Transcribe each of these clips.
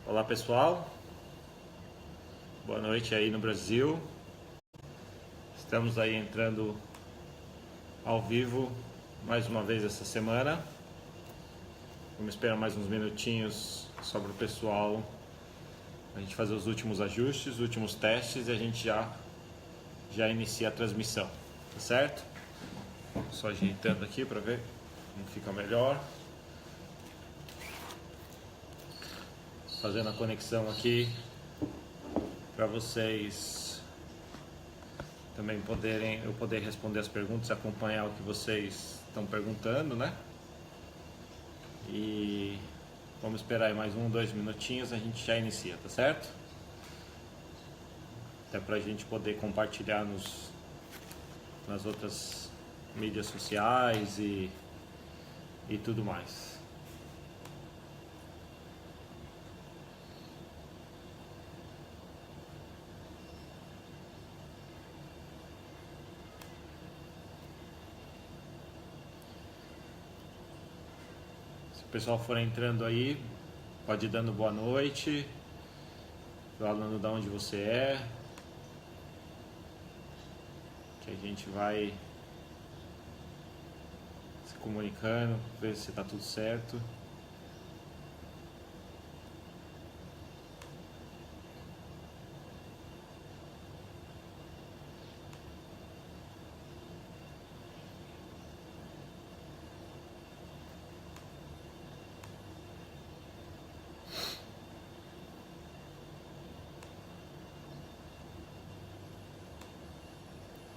Olá pessoal, boa noite aí no Brasil. Estamos aí entrando ao vivo mais uma vez essa semana. Vamos esperar mais uns minutinhos só para o pessoal a gente fazer os últimos ajustes, os últimos testes e a gente já inicia a transmissão, tá certo? Só ajeitando aqui para ver como fica melhor. Fazendo a conexão aqui para vocês também eu poder responder as perguntas, acompanhar o que vocês estão perguntando, né? E vamos esperar aí mais 2 minutinhos, a gente já inicia, tá certo? Até pra gente poder compartilhar nas outras mídias sociais e tudo mais. Se o pessoal for entrando aí, pode ir dando boa noite, falando de onde você é, que a gente vai se comunicando, ver se está tudo certo.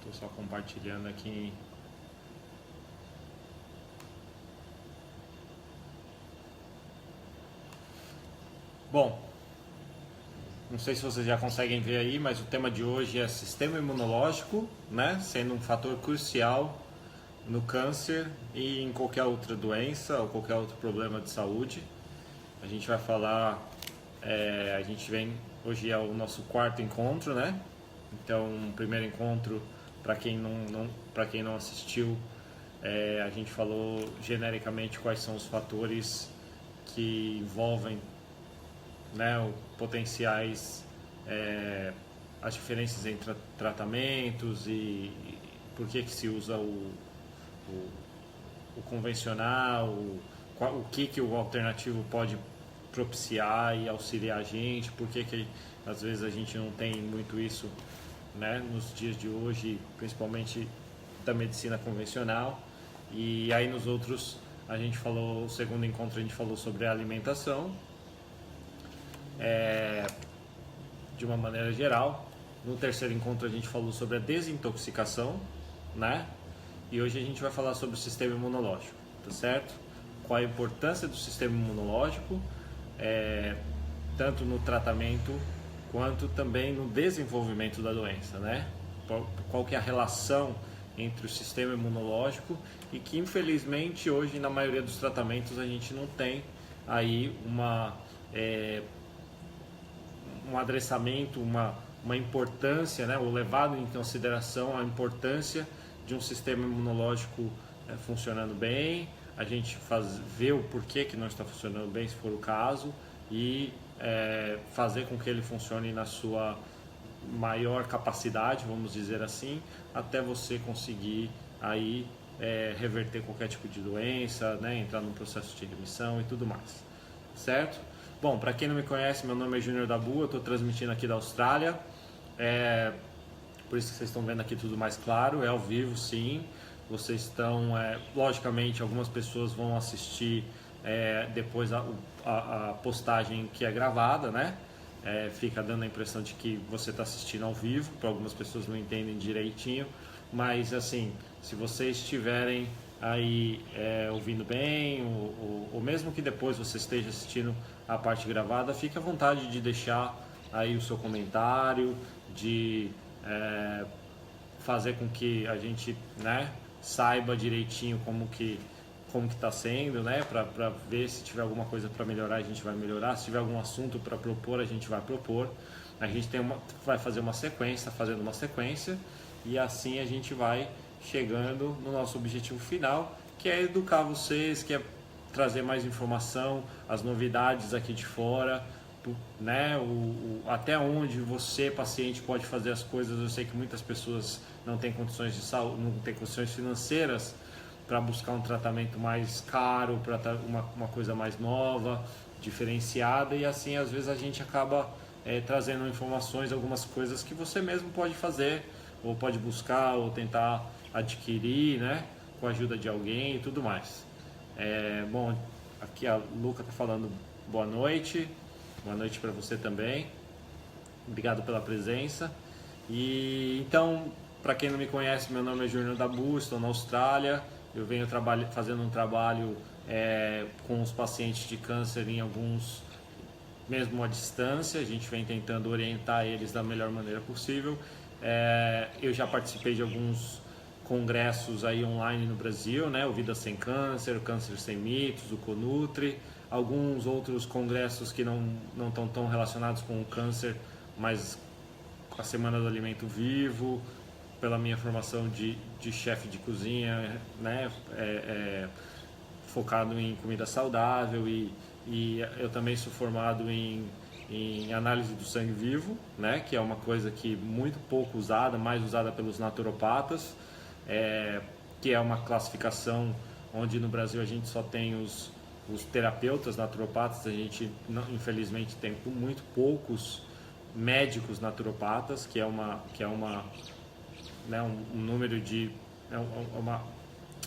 Estou só compartilhando aqui. Bom, não sei se vocês já conseguem ver aí, mas o tema de hoje é sistema imunológico, né? Sendo um fator crucial no câncer e em qualquer outra doença ou qualquer outro problema de saúde. A gente vai falar, a gente vem, hoje é o nosso 4º encontro, né? Então, o primeiro encontro, para quem não assistiu, a gente falou genericamente quais são os fatores que envolvem, né, potenciais, as diferenças entre tratamentos e por que se usa o convencional, o que o alternativo pode propiciar e auxiliar a gente, por que às vezes a gente não tem muito isso, né, nos dias de hoje, principalmente da medicina convencional. E aí nos outros a gente falou, o segundo encontro a gente falou sobre a alimentação, de uma maneira geral. No terceiro encontro a gente falou sobre a desintoxicação, né? E hoje a gente vai falar sobre o sistema imunológico, tá certo? Qual a importância do sistema imunológico, tanto no tratamento quanto também no desenvolvimento da doença, né? Qual que é a relação entre o sistema imunológico e que infelizmente hoje na maioria dos tratamentos a gente não tem aí um adereçamento, uma importância, né, ou levado em consideração a importância de um sistema imunológico funcionando bem, a gente ver o porquê que não está funcionando bem, se for o caso, e fazer com que ele funcione na sua maior capacidade, vamos dizer assim, até você conseguir aí reverter qualquer tipo de doença, né, entrar num processo de remissão e tudo mais, certo? Bom, para quem não me conhece, meu nome é Júnior Dabu, eu estou transmitindo aqui da Austrália, por isso que vocês estão vendo aqui tudo mais claro, é ao vivo sim, vocês estão, logicamente algumas pessoas vão assistir depois a postagem que é gravada, né? Fica dando a impressão de que você está assistindo ao vivo, para algumas pessoas não entendem direitinho, mas assim, se vocês estiverem aí ouvindo bem, ou mesmo que depois você esteja assistindo a parte gravada, fique à vontade de deixar aí o seu comentário, de fazer com que a gente, né, saiba direitinho como que está sendo, né, para ver se tiver alguma coisa para melhorar, a gente vai melhorar, se tiver algum assunto para propor, a gente vai propor. A gente vai fazer uma sequência, fazendo uma sequência, e assim a gente vai chegando no nosso objetivo final, que é educar vocês, que é trazer mais informação, as novidades aqui de fora, né, até onde você, paciente, pode fazer as coisas. Eu sei que muitas pessoas não têm condições de saúde, não têm condições financeiras para buscar um tratamento mais caro, para uma coisa mais nova, diferenciada, e assim às vezes a gente acaba trazendo informações, algumas coisas que você mesmo pode fazer, ou pode buscar, ou tentar adquirir, né, com a ajuda de alguém e tudo mais. Bom, aqui a Luca está falando boa noite para você também, obrigado pela presença. E então, para quem não me conhece, meu nome é Júnior Dabu, estou na Austrália. Eu venho fazendo um trabalho com os pacientes de câncer, em alguns mesmo à distância. A gente vem tentando orientar eles da melhor maneira possível. Eu já participei de alguns congressos aí online no Brasil, né? O Vida Sem Câncer, o Câncer Sem Mitos, o Conutri, alguns outros congressos que não estão tão relacionados com o câncer, mas a Semana do Alimento Vivo, pela minha formação de chefe de cozinha, né? Focado em comida saudável, e eu também sou formado em análise do sangue vivo, né? Que é uma coisa que muito pouco usada, mais usada pelos naturopatas, que é uma classificação onde no Brasil a gente só tem os terapeutas naturopatas. A gente infelizmente tem muito poucos médicos naturopatas, que é né, um número de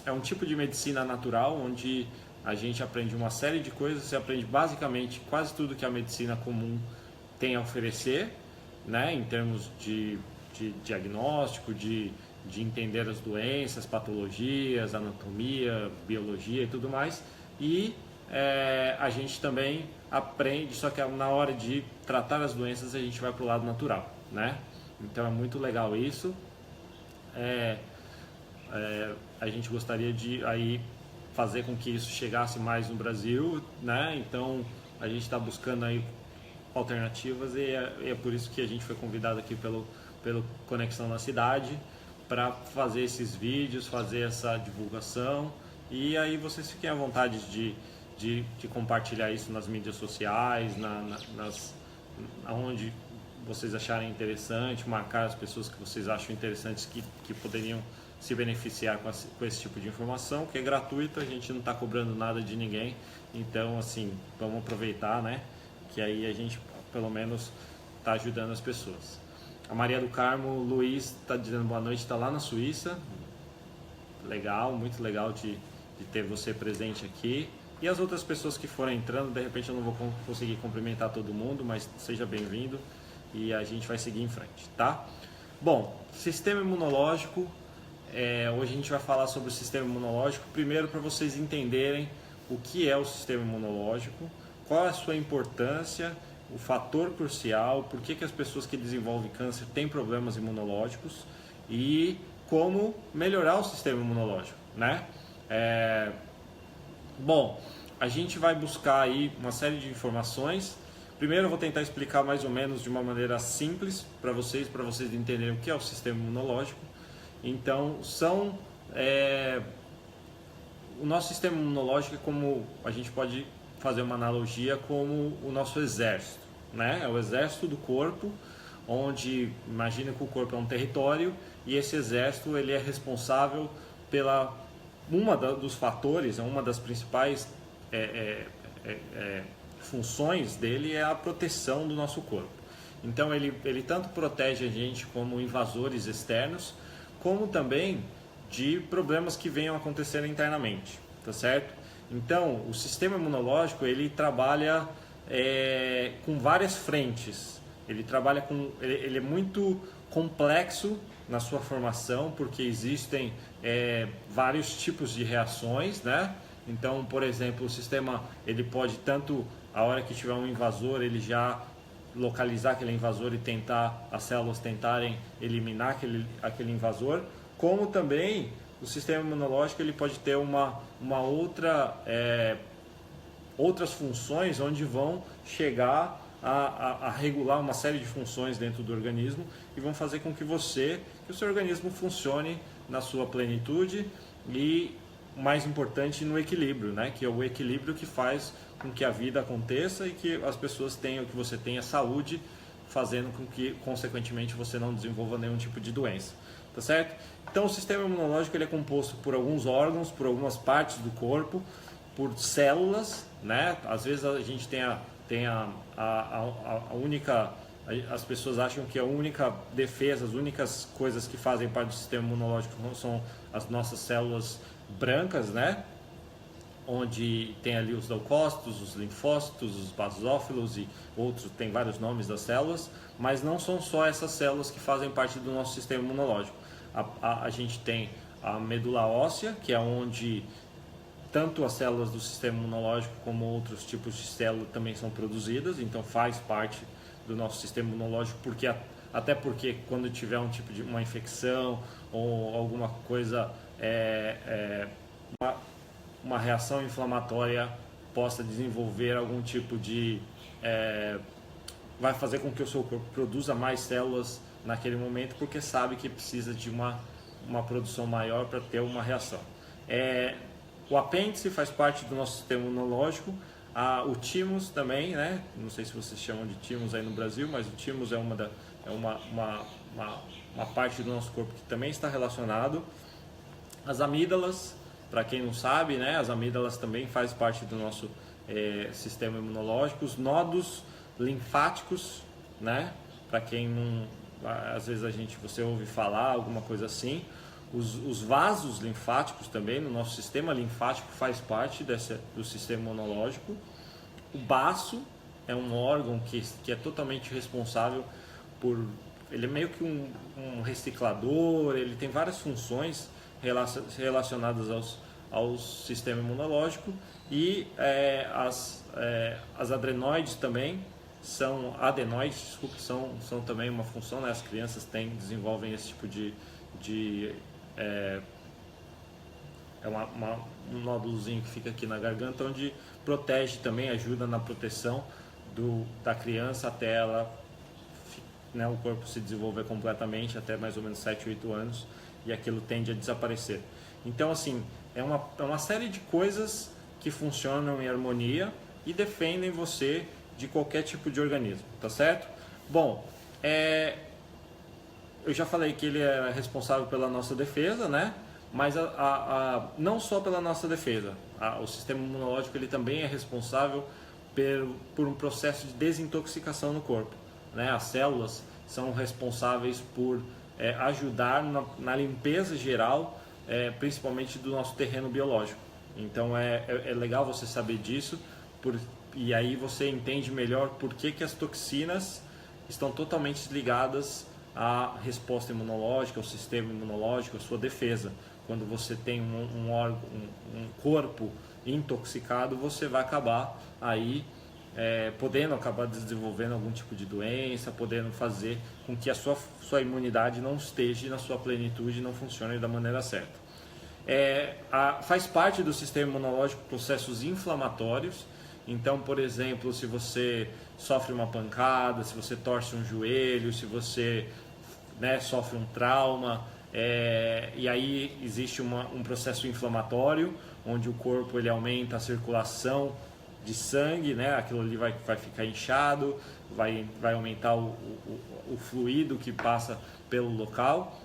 é um tipo de medicina natural onde a gente aprende uma série de coisas. Você aprende basicamente quase tudo que a medicina comum tem a oferecer, né, em termos de diagnóstico, de entender as doenças, patologias, anatomia, biologia e tudo mais. E a gente também aprende, só que na hora de tratar as doenças a gente vai para o lado natural, né? Então é muito legal isso. A gente gostaria de aí fazer com que isso chegasse mais no Brasil, né? Então a gente está buscando aí alternativas, e é por isso que a gente foi convidado aqui pelo Conexão na Cidade, para fazer esses vídeos, fazer essa divulgação. E aí vocês fiquem à vontade de compartilhar isso nas mídias sociais, aonde vocês acharem interessante, marcar as pessoas que vocês acham interessantes, que poderiam se beneficiar com esse tipo de informação, que é gratuito, a gente não está cobrando nada de ninguém. Então, assim, vamos aproveitar, né? Que aí a gente, pelo menos, está ajudando as pessoas. A Maria do Carmo Luiz está dizendo boa noite, está lá na Suíça. Legal, muito legal de ter você presente aqui. E as outras pessoas que forem entrando, de repente eu não vou conseguir cumprimentar todo mundo, mas seja bem-vindo e a gente vai seguir em frente, tá? Bom, sistema imunológico. Hoje a gente vai falar sobre o sistema imunológico. Primeiro, para vocês entenderem o que é o sistema imunológico, qual é a sua importância, o fator crucial, por que as pessoas que desenvolvem câncer têm problemas imunológicos e como melhorar o sistema imunológico, né? Bom, a gente vai buscar aí uma série de informações. Primeiro eu vou tentar explicar mais ou menos de uma maneira simples para vocês entenderem o que é o sistema imunológico. Então, o nosso sistema imunológico é como a gente pode fazer uma analogia como o nosso exército, né? É o exército do corpo, onde imagina que o corpo é um território e esse exército ele é responsável pela dos fatores, uma das principais funções dele é a proteção do nosso corpo. Então ele tanto protege a gente como invasores externos, como também de problemas que venham a acontecer internamente, tá certo? Então, o sistema imunológico, ele trabalha com várias frentes. Ele é muito complexo na sua formação, porque existem vários tipos de reações, né? Então, por exemplo, o sistema, ele pode tanto, a hora que tiver um invasor, ele já localizar aquele invasor e as células tentarem eliminar aquele invasor, como também o sistema imunológico ele pode ter outras funções onde vão chegar a regular uma série de funções dentro do organismo e vão fazer com que o seu organismo funcione na sua plenitude e mais importante no equilíbrio, né? Que é o equilíbrio que faz com que a vida aconteça e que as pessoas tenham, que você tenha saúde, fazendo com que, consequentemente, você não desenvolva nenhum tipo de doença, tá certo? Então, o sistema imunológico ele é composto por alguns órgãos, por algumas partes do corpo, por células, né? Às vezes a gente tem a única... As pessoas acham que a única defesa, as únicas coisas que fazem parte do sistema imunológico são as nossas células brancas, né? Onde tem ali os leucócitos, os linfócitos, os basófilos e outros, tem vários nomes das células, mas não são só essas células que fazem parte do nosso sistema imunológico. A gente tem a medula óssea, que é onde tanto as células do sistema imunológico como outros tipos de células também são produzidas, então faz parte do nosso sistema imunológico, até porque quando tiver um tipo de uma infecção ou alguma coisa, uma reação inflamatória possa desenvolver algum tipo de... vai fazer com que o seu corpo produza mais células naquele momento, porque sabe que precisa de uma produção maior para ter uma reação. O apêndice faz parte do nosso sistema imunológico, o thymus também, né? Não sei se vocês chamam de thymus aí no Brasil, mas o thymus é uma parte do nosso corpo que também está relacionado. As amígdalas, para quem não sabe, né? As amígdalas também fazem parte do nosso sistema imunológico. Os nodos linfáticos, né? Para quem não... Às vezes você ouve falar alguma coisa assim. Os vasos linfáticos também, no nosso sistema linfático, faz parte do sistema imunológico. O baço é um órgão que é totalmente responsável por... Ele é meio que um reciclador, ele tem várias funções relacionadas ao sistema imunológico. E as adenoides também, adenoides, desculpa, são também uma função, né? As crianças desenvolvem esse tipo de um nódulozinho que fica aqui na garganta, onde protege também, ajuda na proteção da criança até ela, né, o corpo se desenvolver completamente, até mais ou menos 7, 8 anos, e aquilo tende a desaparecer. Então, assim, é uma série de coisas que funcionam em harmonia e defendem você de qualquer tipo de organismo, tá certo? Bom, eu já falei que ele é responsável pela nossa defesa, né? Mas não só pela nossa defesa. O sistema imunológico ele também é responsável por um processo de desintoxicação no corpo, né? As células são responsáveis por ajudar na limpeza geral, principalmente do nosso terreno biológico. Então é legal você saber disso, e aí você entende melhor por que as toxinas estão totalmente ligadas à resposta imunológica, ao sistema imunológico, à sua defesa. Quando você tem um corpo intoxicado, você vai acabar aí podendo acabar desenvolvendo algum tipo de doença, podendo fazer com que a sua imunidade não esteja na sua plenitude, não funcione da maneira certa. Faz parte do sistema imunológico processos inflamatórios. Então, por exemplo, se você sofre uma pancada, se você torce um joelho, se você, né, sofre um trauma, e aí existe um processo inflamatório, onde o corpo ele aumenta a circulação de sangue, né? Aquilo ali vai ficar inchado, vai aumentar o fluido que passa pelo local,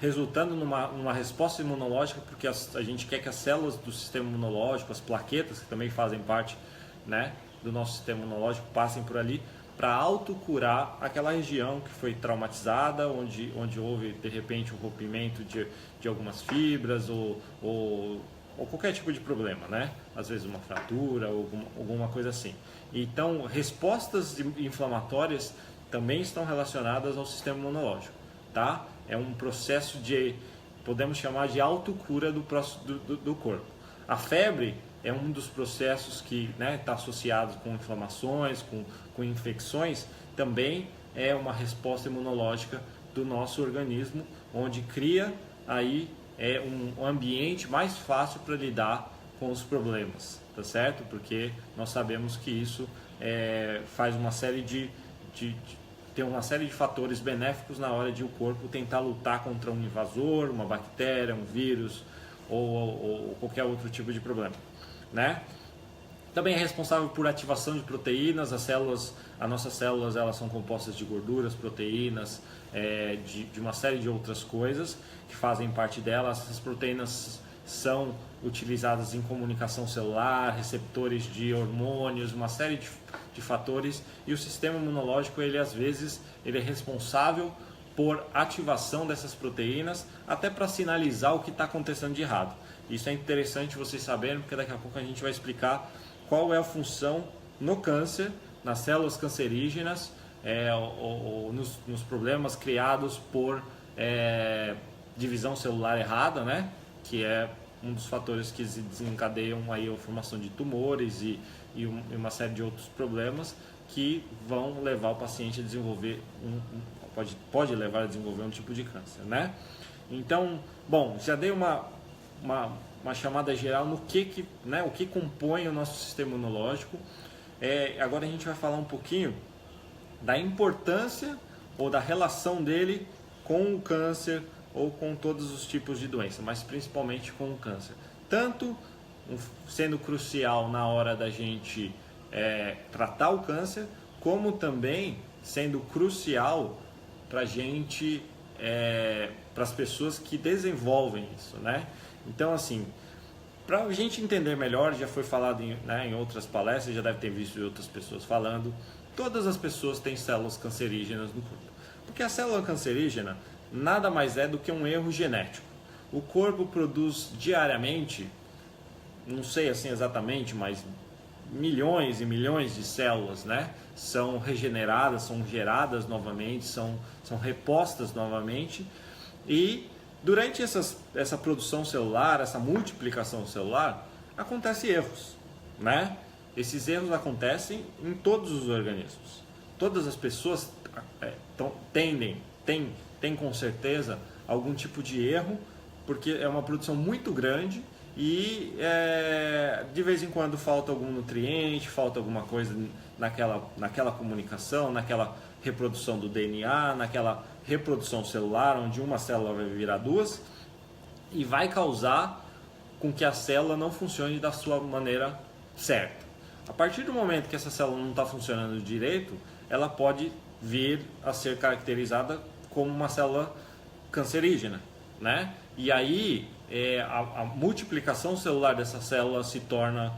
resultando numa resposta imunológica, porque a gente quer que as células do sistema imunológico, as plaquetas, que também fazem parte, né, do nosso sistema imunológico, passem por ali para autocurar aquela região que foi traumatizada, onde houve de repente um rompimento de algumas fibras ou qualquer tipo de problema, né? Às vezes uma fratura ou alguma coisa assim. Então, respostas inflamatórias também estão relacionadas ao sistema imunológico, tá? É um processo podemos chamar de autocura do corpo. A febre é um dos processos que está associado com inflamações, com infecções, também é uma resposta imunológica do nosso organismo, onde cria aí um ambiente mais fácil para lidar com os problemas, tá certo? Porque nós sabemos que isso faz uma série tem uma série de fatores benéficos na hora de o corpo tentar lutar contra um invasor, uma bactéria, um vírus, ou qualquer outro tipo de problema, né? Também é responsável por ativação de proteínas. As nossas células, elas são compostas de gorduras, proteínas, de uma série de outras coisas que fazem parte delas. Essas proteínas são utilizadas em comunicação celular, receptores de hormônios, uma série de fatores. E o sistema imunológico, ele às vezes, ele é responsável por ativação dessas proteínas, até para sinalizar o que está acontecendo de errado. Isso é interessante vocês saberem, porque daqui a pouco a gente vai explicar qual é a função no câncer, nas células cancerígenas, ou nos problemas criados por divisão celular errada, né? Que é um dos fatores que desencadeiam aí a formação de tumores e uma série de outros problemas que vão levar o paciente a desenvolver pode levar a desenvolver um tipo de câncer, né? Então, bom, já dei uma chamada geral no né, o que compõe o nosso sistema imunológico. Agora a gente vai falar um pouquinho da importância ou da relação dele com o câncer ou com todos os tipos de doença, mas principalmente com o câncer. Tanto sendo crucial na hora da gente tratar o câncer, como também sendo crucial para a gente, para as pessoas que desenvolvem isso, né? Então, assim, para a gente entender melhor, já foi falado em outras palestras, já deve ter visto outras pessoas falando, todas as pessoas têm células cancerígenas no corpo. Porque a célula cancerígena nada mais é do que um erro genético. O corpo produz diariamente, não sei assim exatamente, mas milhões e milhões de células, né? São regeneradas, são geradas novamente, são repostas novamente, e durante essa produção celular, essa multiplicação celular, acontecem erros, né? Esses erros acontecem em todos os organismos. Todas as pessoas têm com certeza algum tipo de erro, porque é uma produção muito grande e de vez em quando falta algum nutriente, falta alguma coisa naquela comunicação, naquela reprodução do DNA, naquela reprodução celular, onde uma célula vai virar duas e vai causar com que a célula não funcione da sua maneira certa. A partir do momento que essa célula não está funcionando direito, ela pode vir a ser caracterizada como uma célula cancerígena, né? E aí a multiplicação celular dessa célula se torna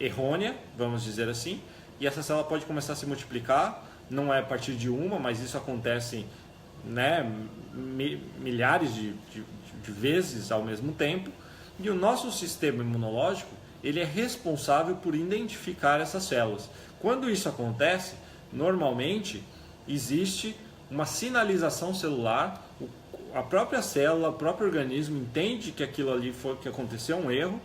errônea, vamos dizer assim, e essa célula pode começar a se multiplicar, não é a partir de uma, mas isso acontece, né, milhares de vezes ao mesmo tempo, e o nosso sistema imunológico, ele é responsável por identificar essas células. Quando isso acontece, normalmente existe uma sinalização celular, a própria célula, o próprio organismo entende que aquilo ali que aconteceu um erro,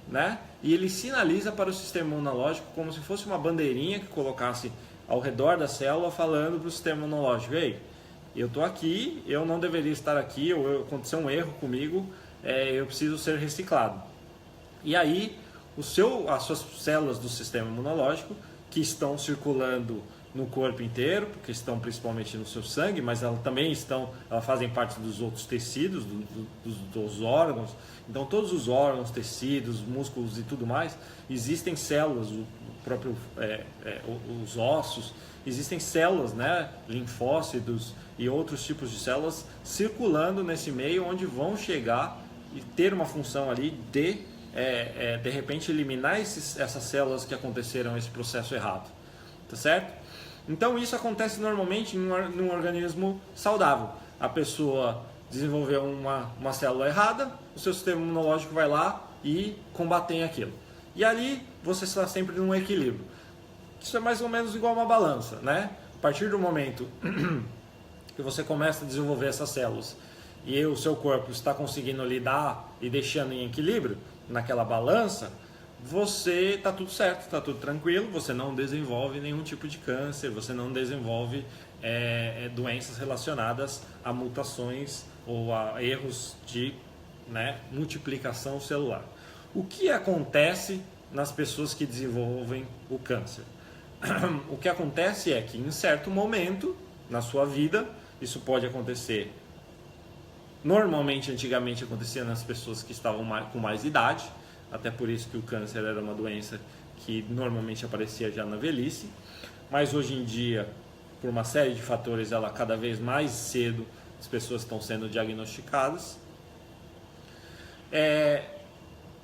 né? E ele sinaliza para o sistema imunológico como se fosse uma bandeirinha que colocasse ao redor da célula, falando para o sistema imunológico: ei, eu estou aqui, eu não deveria estar aqui, ou aconteceu um erro comigo, eu preciso ser reciclado. E aí as suas células do sistema imunológico, que estão circulando no corpo inteiro, porque estão principalmente no seu sangue, mas elas também fazem parte dos outros tecidos, dos órgãos. Então todos os órgãos, tecidos, músculos e tudo mais, existem células, os ossos, existem células, né, linfócitos e outros tipos de células circulando nesse meio, onde vão chegar e ter uma função ali de repente eliminar essas células que aconteceram esse processo errado, tá certo? Então isso acontece normalmente num organismo saudável. A pessoa desenvolveu uma célula errada, o seu sistema imunológico vai lá e combate aquilo. E ali você está sempre num equilíbrio. Isso é mais ou menos igual uma balança, né? A partir do momento que você começa a desenvolver essas células e o seu corpo está conseguindo lidar e deixando em equilíbrio naquela balança, você está tudo certo, está tudo tranquilo, você não desenvolve nenhum tipo de câncer, você não desenvolve doenças relacionadas a mutações ou a erros de, né, multiplicação celular. O que acontece nas pessoas que desenvolvem o câncer? O que acontece é que em certo momento na sua vida, isso pode acontecer Normalmente, antigamente, acontecia nas pessoas que estavam com mais idade, até por isso que o câncer era uma doença que normalmente aparecia já na velhice, mas hoje em dia, por uma série de fatores, ela cada vez mais cedo as pessoas estão sendo diagnosticadas.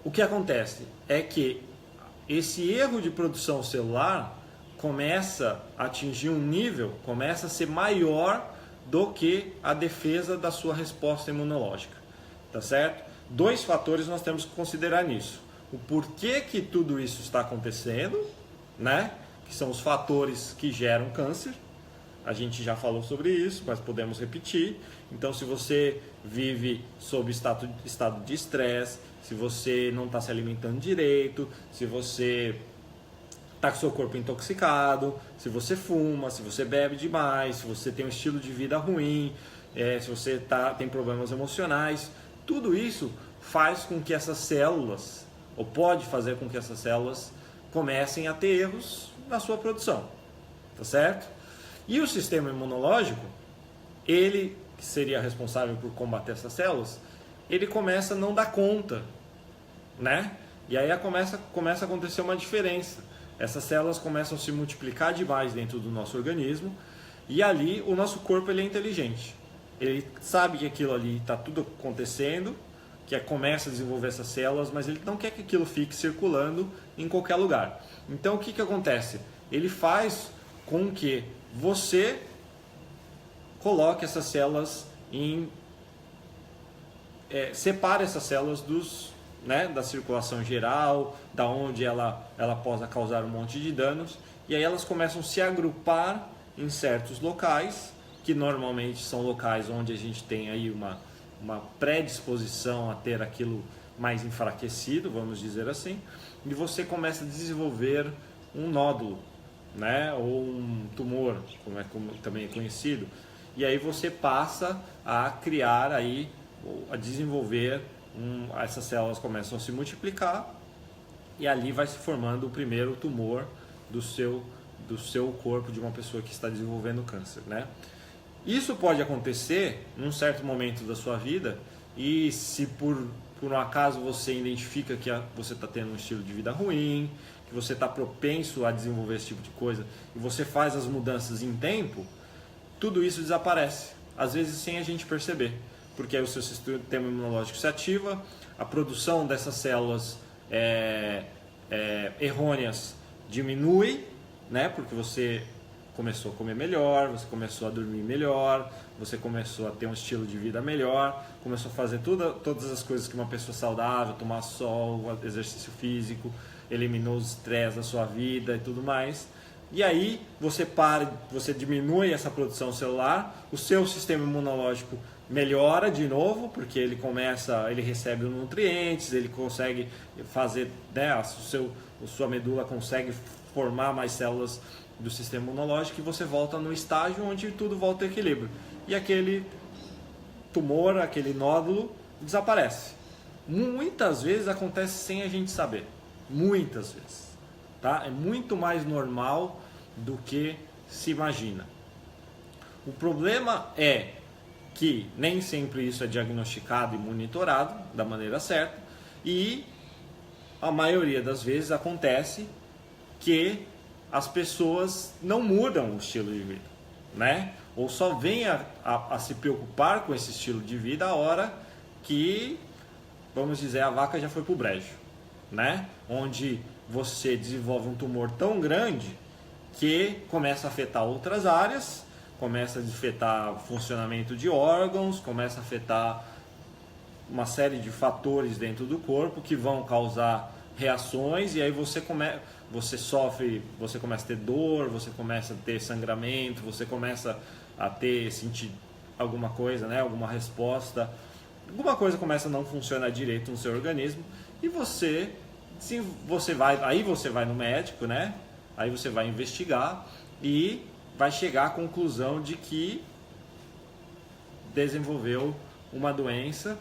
O que acontece é que esse erro de produção celular começa a atingir um nível, começa a ser maior do que a defesa da sua resposta imunológica, tá certo? 2 fatores nós temos que considerar nisso. O porquê que tudo isso está acontecendo, né? Que são os fatores que geram câncer. A gente já falou sobre isso, mas podemos repetir. Então, se você vive sob estado de estresse, se você não está se alimentando direito, se você está com seu corpo intoxicado, se você fuma, se você bebe demais, se você tem um estilo de vida ruim, se você tem problemas emocionais, tudo isso faz com que essas células, ou pode fazer com que essas células comecem a ter erros na sua produção, tá certo? E o sistema imunológico, ele que seria responsável por combater essas células, ele começa a não dar conta, né? E aí começa a acontecer uma diferença. Essas células começam a se multiplicar demais dentro do nosso organismo e ali o nosso corpo ele é inteligente. Ele sabe que aquilo ali está tudo acontecendo, que começa a desenvolver essas células, mas ele não quer que aquilo fique circulando em qualquer lugar. Então o que acontece? Ele faz com que você coloque essas células separe essas células da circulação geral, da onde ela possa causar um monte de danos, e aí elas começam a se agrupar em certos locais, que normalmente são locais onde a gente tem aí uma predisposição a ter aquilo mais enfraquecido, vamos dizer assim, e você começa a desenvolver um nódulo, né, ou um tumor, como também é conhecido, e aí você passa a criar aí, a desenvolver essas células começam a se multiplicar e ali vai se formando o primeiro tumor do seu corpo de uma pessoa que está desenvolvendo câncer, né? Isso pode acontecer num certo momento da sua vida e se por um acaso você identifica que você está tendo um estilo de vida ruim, que você está propenso a desenvolver esse tipo de coisa e você faz as mudanças em tempo, tudo isso desaparece, às vezes sem a gente perceber, porque aí o seu sistema imunológico se ativa, a produção dessas células errôneas diminui, né? Porque você começou a comer melhor, você começou a dormir melhor, você começou a ter um estilo de vida melhor, começou a fazer todas as coisas que uma pessoa saudável, tomar sol, exercício físico, eliminou os estresse da sua vida e tudo mais. E aí você diminui essa produção celular, o seu sistema imunológico melhora de novo, porque ele recebe os nutrientes, ele consegue fazer, né, a sua medula consegue formar mais células do sistema imunológico e você volta no estágio onde tudo volta ao equilíbrio. E aquele tumor, aquele nódulo desaparece. Muitas vezes acontece sem a gente saber. Muitas vezes. Tá? É muito mais normal do que se imagina. O problema é que nem sempre isso é diagnosticado e monitorado da maneira certa e a maioria das vezes acontece que as pessoas não mudam o estilo de vida, né? Ou só vêm a se preocupar com esse estilo de vida a hora que, vamos dizer, a vaca já foi pro brejo, né? Onde você desenvolve um tumor tão grande que começa a afetar outras áreas, começa a afetar o funcionamento de órgãos, começa a afetar uma série de fatores dentro do corpo que vão causar reações e aí você sofre, você começa a ter dor, você começa a ter sangramento, você começa a sentir alguma coisa, né, alguma resposta, alguma coisa começa a não funcionar direito no seu organismo e você vai no médico, né? Aí você vai investigar e vai chegar à conclusão de que desenvolveu uma doença.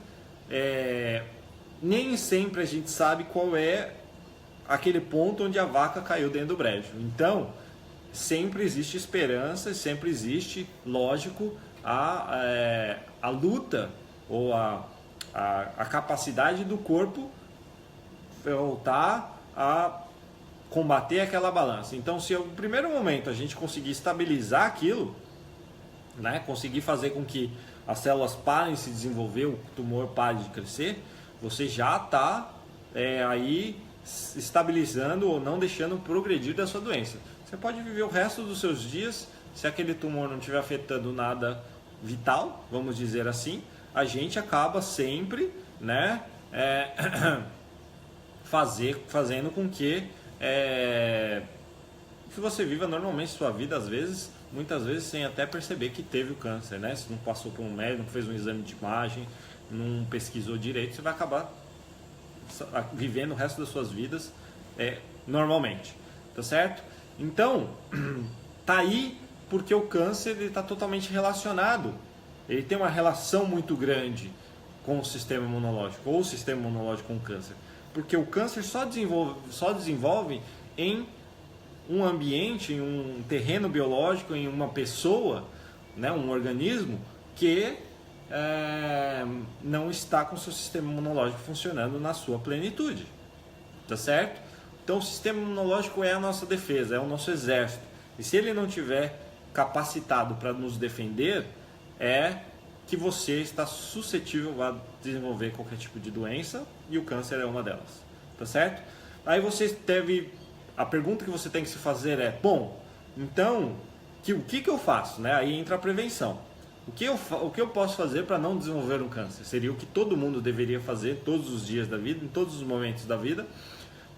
Nem sempre a gente sabe qual é aquele ponto onde a vaca caiu dentro do brejo. Então, sempre existe esperança, sempre existe, lógico, a luta ou a capacidade do corpo voltar a combater aquela balança. Então, se no primeiro momento a gente conseguir estabilizar aquilo, né, conseguir fazer com que as células parem de se desenvolver, o tumor pare de crescer, você já está aí estabilizando ou não deixando progredir da sua doença. Você pode viver o resto dos seus dias, se aquele tumor não estiver afetando nada vital, vamos dizer assim, a gente acaba sempre, né, fazendo com que você viva normalmente sua vida, às vezes, muitas vezes sem até perceber que teve o câncer, né? Se não passou por um médico, não fez um exame de imagem, não pesquisou direito, você vai acabar vivendo o resto das suas vidas normalmente, tá certo? Então, tá aí porque o câncer está totalmente relacionado, ele tem uma relação muito grande com o sistema imunológico, ou o sistema imunológico com o câncer, porque o câncer só desenvolve em um ambiente, em um terreno biológico, em uma pessoa, né, um organismo que não está com o seu sistema imunológico funcionando na sua plenitude, tá certo? Então o sistema imunológico é a nossa defesa, é o nosso exército, e se ele não tiver capacitado para nos defender, que você está suscetível a desenvolver qualquer tipo de doença, e o câncer é uma delas, tá certo? Aí a pergunta que você tem que se fazer é, bom, então, o que eu faço? Né? Aí entra a prevenção. O que eu posso fazer para não desenvolver um câncer? Seria o que todo mundo deveria fazer todos os dias da vida, em todos os momentos da vida,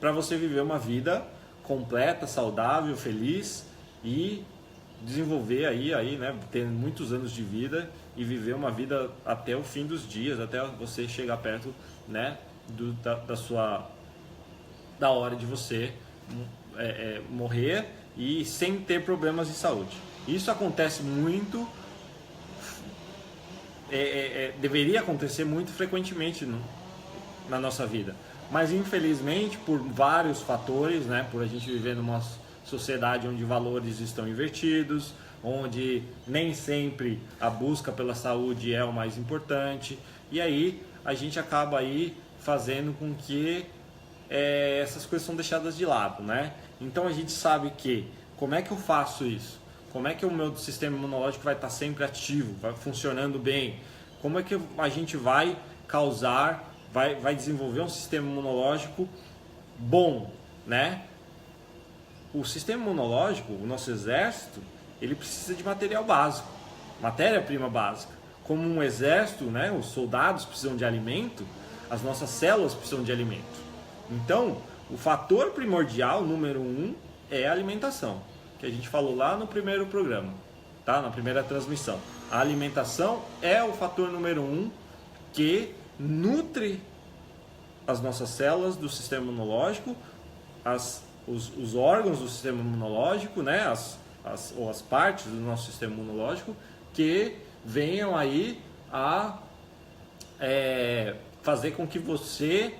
para você viver uma vida completa, saudável, feliz e desenvolver aí, né, ter muitos anos de vida e viver uma vida até o fim dos dias, até você chegar perto, né, da hora de você morrer e sem ter problemas de saúde. Isso acontece muito, deveria acontecer muito frequentemente na nossa vida, mas infelizmente por vários fatores, né, por a gente viver numa sociedade onde valores estão invertidos, onde nem sempre a busca pela saúde é o mais importante, e aí a gente acaba aí fazendo com que essas coisas são deixadas de lado, né? Então a gente sabe que, como é que eu faço isso? Como é que o meu sistema imunológico vai estar sempre ativo, vai funcionando bem? Como é que a gente vai vai desenvolver um sistema imunológico bom, né? O sistema imunológico, o nosso exército, ele precisa de material básico, matéria-prima básica. Como um exército, né, os soldados precisam de alimento, as nossas células precisam de alimento. Então, o fator primordial, número 1, é a alimentação, que a gente falou lá no primeiro programa, tá? Na primeira transmissão. A alimentação é o fator número 1 que nutre as nossas células do sistema imunológico, os órgãos do sistema imunológico, né? As partes do nosso sistema imunológico que venham aí a fazer com que você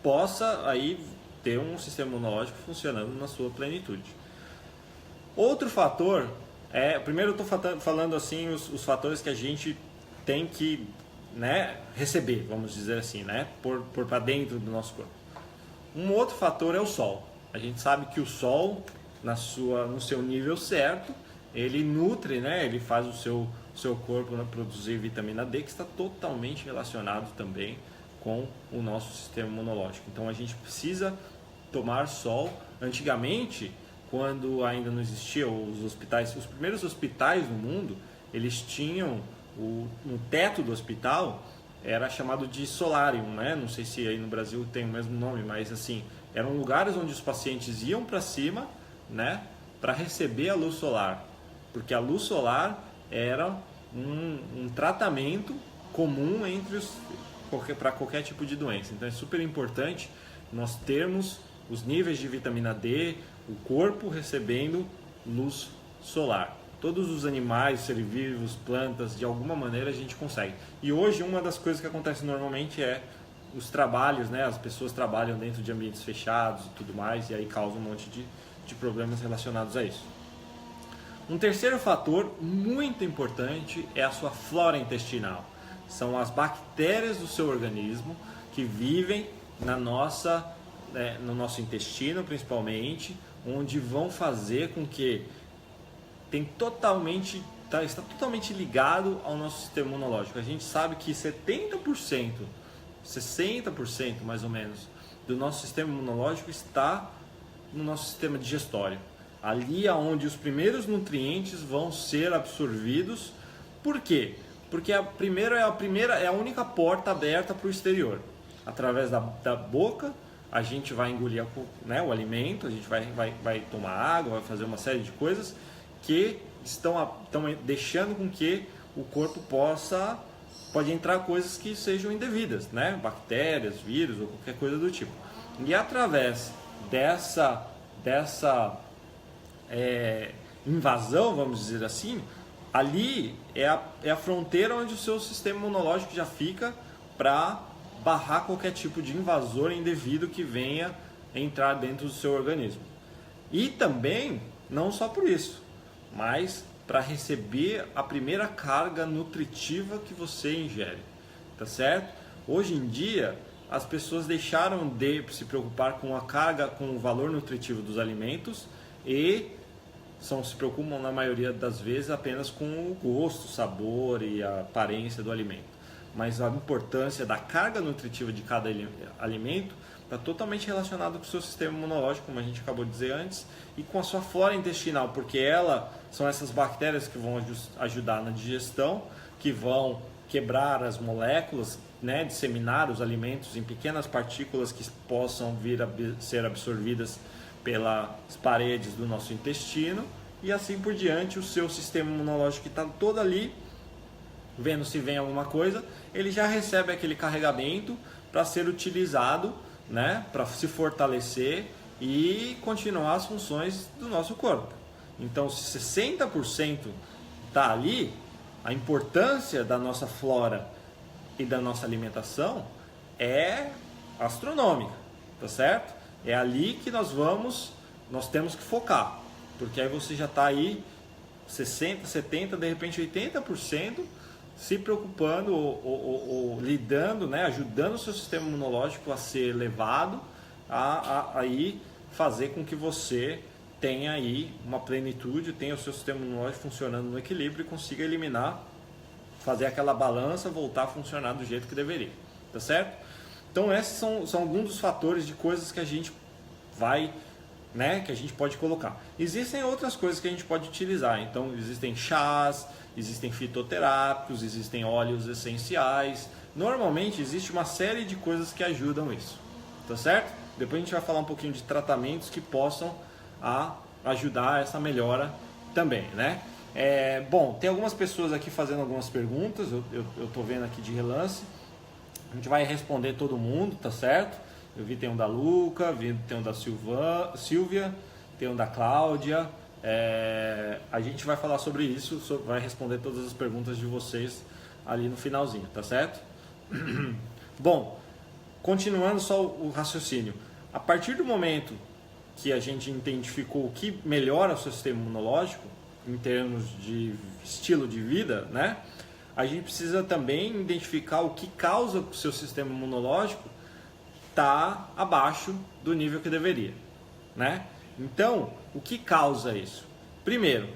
possa aí ter um sistema imunológico funcionando na sua plenitude. Outro fator primeiro eu estou falando assim os fatores que a gente tem que, né, receber, vamos dizer assim, né, por para dentro do nosso corpo. Um outro fator é o sol. A gente sabe que o sol no seu nível certo, ele nutre, né, ele faz o seu corpo, né, produzir vitamina D, que está totalmente relacionado também com o nosso sistema imunológico. Então a gente precisa tomar sol. Antigamente, quando ainda não existiam os hospitais, os primeiros hospitais no mundo, eles tinham no teto do hospital era chamado de solarium, né? Não sei se aí no Brasil tem o mesmo nome, mas assim, eram lugares onde os pacientes iam para cima, né, para receber a luz solar, porque a luz solar era um tratamento comum para qualquer tipo de doença. Então é super importante nós termos os níveis de vitamina D, o corpo recebendo luz solar. Todos os animais, seres vivos, plantas, de alguma maneira a gente consegue. E hoje uma das coisas que acontece normalmente é os trabalhos, né? As pessoas trabalham dentro de ambientes fechados e tudo mais, e aí causa um monte de problemas relacionados a isso. Um terceiro fator muito importante é a sua flora intestinal. são as bactérias do seu organismo que vivem no nosso intestino principalmente, onde vão fazer com que está totalmente ligado ao nosso sistema imunológico. A gente sabe que 70%, 60% mais ou menos, do nosso sistema imunológico está no nosso sistema digestório. Ali é onde os primeiros nutrientes vão ser absorvidos. Por quê? Porque a única porta aberta para o exterior. Através da boca, a gente vai engolir o alimento, a gente vai tomar água, vai fazer uma série de coisas que estão deixando com que o corpo pode entrar coisas que sejam indevidas, né? Bactérias, vírus ou qualquer coisa do tipo. E através dessa invasão, vamos dizer assim, ali é a fronteira onde o seu sistema imunológico já fica para barrar qualquer tipo de invasor indevido que venha entrar dentro do seu organismo. E também, não só por isso, mas para receber a primeira carga nutritiva que você ingere, tá certo? Hoje em dia, as pessoas deixaram de se preocupar com a carga, com o valor nutritivo dos alimentos e se preocupam na maioria das vezes apenas com o gosto, sabor e a aparência do alimento. Mas a importância da carga nutritiva de cada alimento está totalmente relacionado com o seu sistema imunológico, como a gente acabou de dizer antes, e com a sua flora intestinal, porque são essas bactérias que vão ajudar na digestão, que vão quebrar as moléculas, né, disseminar os alimentos em pequenas partículas que possam vir a ser absorvidas pelas paredes do nosso intestino, e assim por diante. O seu sistema imunológico está todo ali, vendo se vem alguma coisa, ele já recebe aquele carregamento para ser utilizado, né, para se fortalecer e continuar as funções do nosso corpo. Então, se 60% está ali, a importância da nossa flora e da nossa alimentação é astronômica, tá certo? É ali que nós temos que focar, porque aí você já está aí 60%, 70%, de repente 80% se preocupando ou lidando, né, ajudando o seu sistema imunológico a ser elevado, a aí fazer com que você tenha aí uma plenitude, tenha o seu sistema imunológico funcionando no equilíbrio e consiga eliminar, fazer aquela balança voltar a funcionar do jeito que deveria, tá certo? Então esses são alguns dos fatores de coisas que a gente que a gente pode colocar. Existem outras coisas que a gente pode utilizar, então existem chás, existem fitoterápicos, existem óleos essenciais. Normalmente existe uma série de coisas que ajudam isso, tá certo? Depois a gente vai falar um pouquinho de tratamentos que possam ajudar essa melhora também, né? Bom, tem algumas pessoas aqui fazendo algumas perguntas, eu tô vendo aqui de relance. A gente vai responder todo mundo, tá certo? Eu vi tem um da Luca, tem um da Silvia, tem um da Cláudia. A gente vai falar sobre isso, vai responder todas as perguntas de vocês ali no finalzinho, tá certo? Bom, continuando só o raciocínio. A partir do momento que a gente identificou o que melhora o seu sistema imunológico, em termos de estilo de vida, né? A gente precisa também identificar o que causa que o seu sistema imunológico está abaixo do nível que deveria, né? Então, o que causa isso? Primeiro,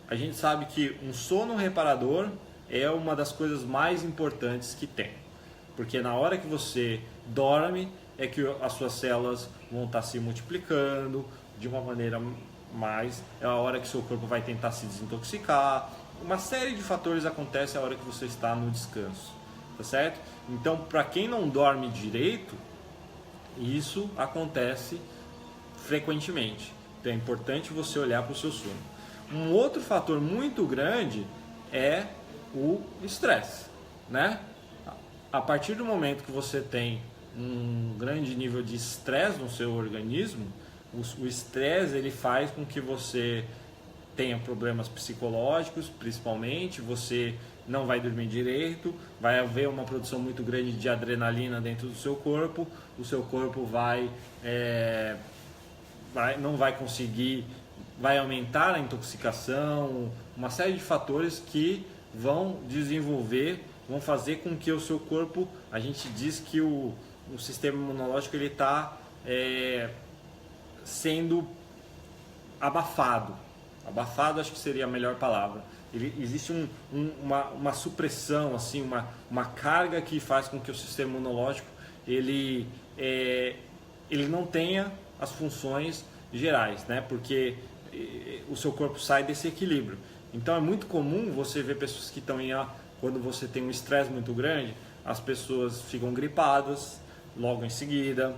a gente sabe que um sono reparador é uma das coisas mais importantes que tem, porque na hora que você dorme é que as suas células vão estar se multiplicando de uma maneira é a hora que seu corpo vai tentar se desintoxicar. Uma série de fatores acontece a hora que você está no descanso, tá certo? Então, para quem não dorme direito, isso acontece frequentemente. Então é importante você olhar para o seu sono. Um outro fator muito grande é o estresse, né? A partir do momento que você tem um grande nível de estresse no seu organismo, o estresse ele faz com que você tenha problemas psicológicos, principalmente, você não vai dormir direito, vai haver uma produção muito grande de adrenalina dentro do seu corpo, o seu corpo não vai conseguir, vai aumentar a intoxicação, uma série de fatores que vão desenvolver vão fazer com que o seu corpo, a gente diz que o sistema imunológico ele está sendo abafado. Abafado acho que seria a melhor palavra. Existe uma supressão, assim, uma carga que faz com que o sistema imunológico ele não tenha as funções gerais, né? Porque o seu corpo sai desse equilíbrio. Então é muito comum você ver pessoas que estão quando você tem um estresse muito grande, as pessoas ficam gripadas logo em seguida,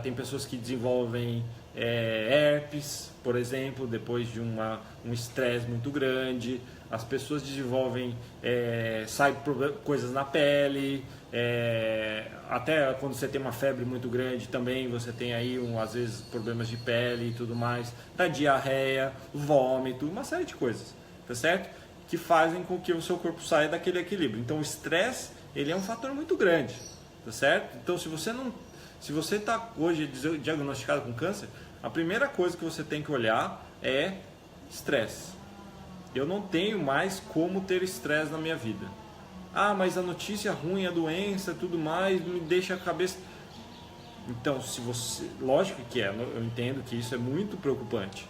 tem pessoas que desenvolvem herpes, por exemplo, depois de um estresse muito grande, as pessoas desenvolvem coisas na pele, até quando você tem uma febre muito grande também você tem aí às vezes problemas de pele e tudo mais, da diarreia, vômito, uma série de coisas, tá certo? Que fazem com que o seu corpo saia daquele equilíbrio. Então o estresse ele é um fator muito grande, tá certo? Então se você está hoje diagnosticado com câncer, a primeira coisa que você tem que olhar é estresse. Eu não tenho mais como ter estresse na minha vida. Ah, mas a notícia ruim, a doença, tudo mais, me deixa a cabeça... Então, lógico que eu entendo que isso é muito preocupante.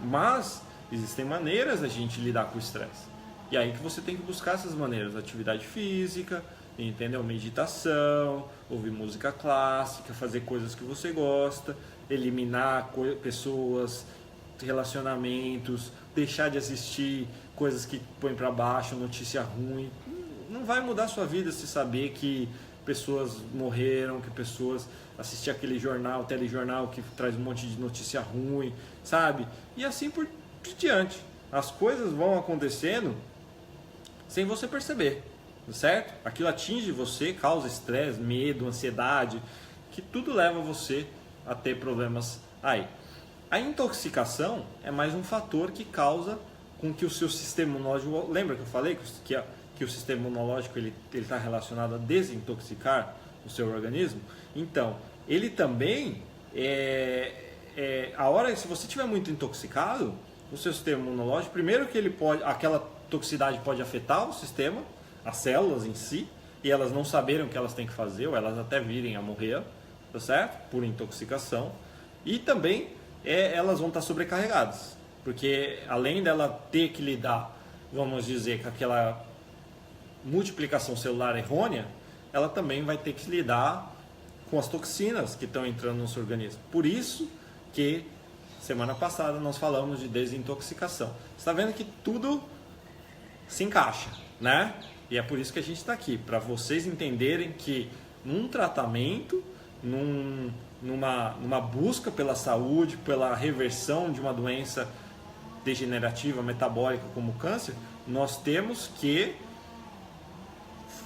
Mas existem maneiras da gente lidar com o estresse. E aí que você tem que buscar essas maneiras. Atividade física, entendeu? Meditação, ouvir música clássica, fazer coisas que você gosta, eliminar pessoas, relacionamentos, deixar de assistir coisas que põem para baixo, notícia ruim. Não vai mudar a sua vida se saber que pessoas morreram, que pessoas assistir aquele telejornal que traz um monte de notícia ruim, sabe? E assim por diante. As coisas vão acontecendo sem você perceber, certo? Aquilo atinge você, causa estresse, medo, ansiedade, que tudo leva você a ter problemas aí. A intoxicação é mais um fator que causa com que o seu sistema imunológico... Lembra que eu falei que o sistema imunológico ele está relacionado a desintoxicar o seu organismo? Então, ele também se você estiver muito intoxicado, o seu sistema imunológico, primeiro que aquela toxicidade pode afetar o sistema, as células em si, e elas não saberem o que elas têm que fazer, ou elas até virem a morrer, tá certo? Por intoxicação. E também elas vão estar sobrecarregadas, porque além dela ter que lidar, vamos dizer, com aquela multiplicação celular errônea, ela também vai ter que lidar com as toxinas que estão entrando no seu organismo. Por isso que semana passada nós falamos de desintoxicação. Você está vendo que tudo se encaixa, né? E é por isso que a gente está aqui, para vocês entenderem que num tratamento, numa busca pela saúde, pela reversão de uma doença degenerativa, metabólica como o câncer, nós temos que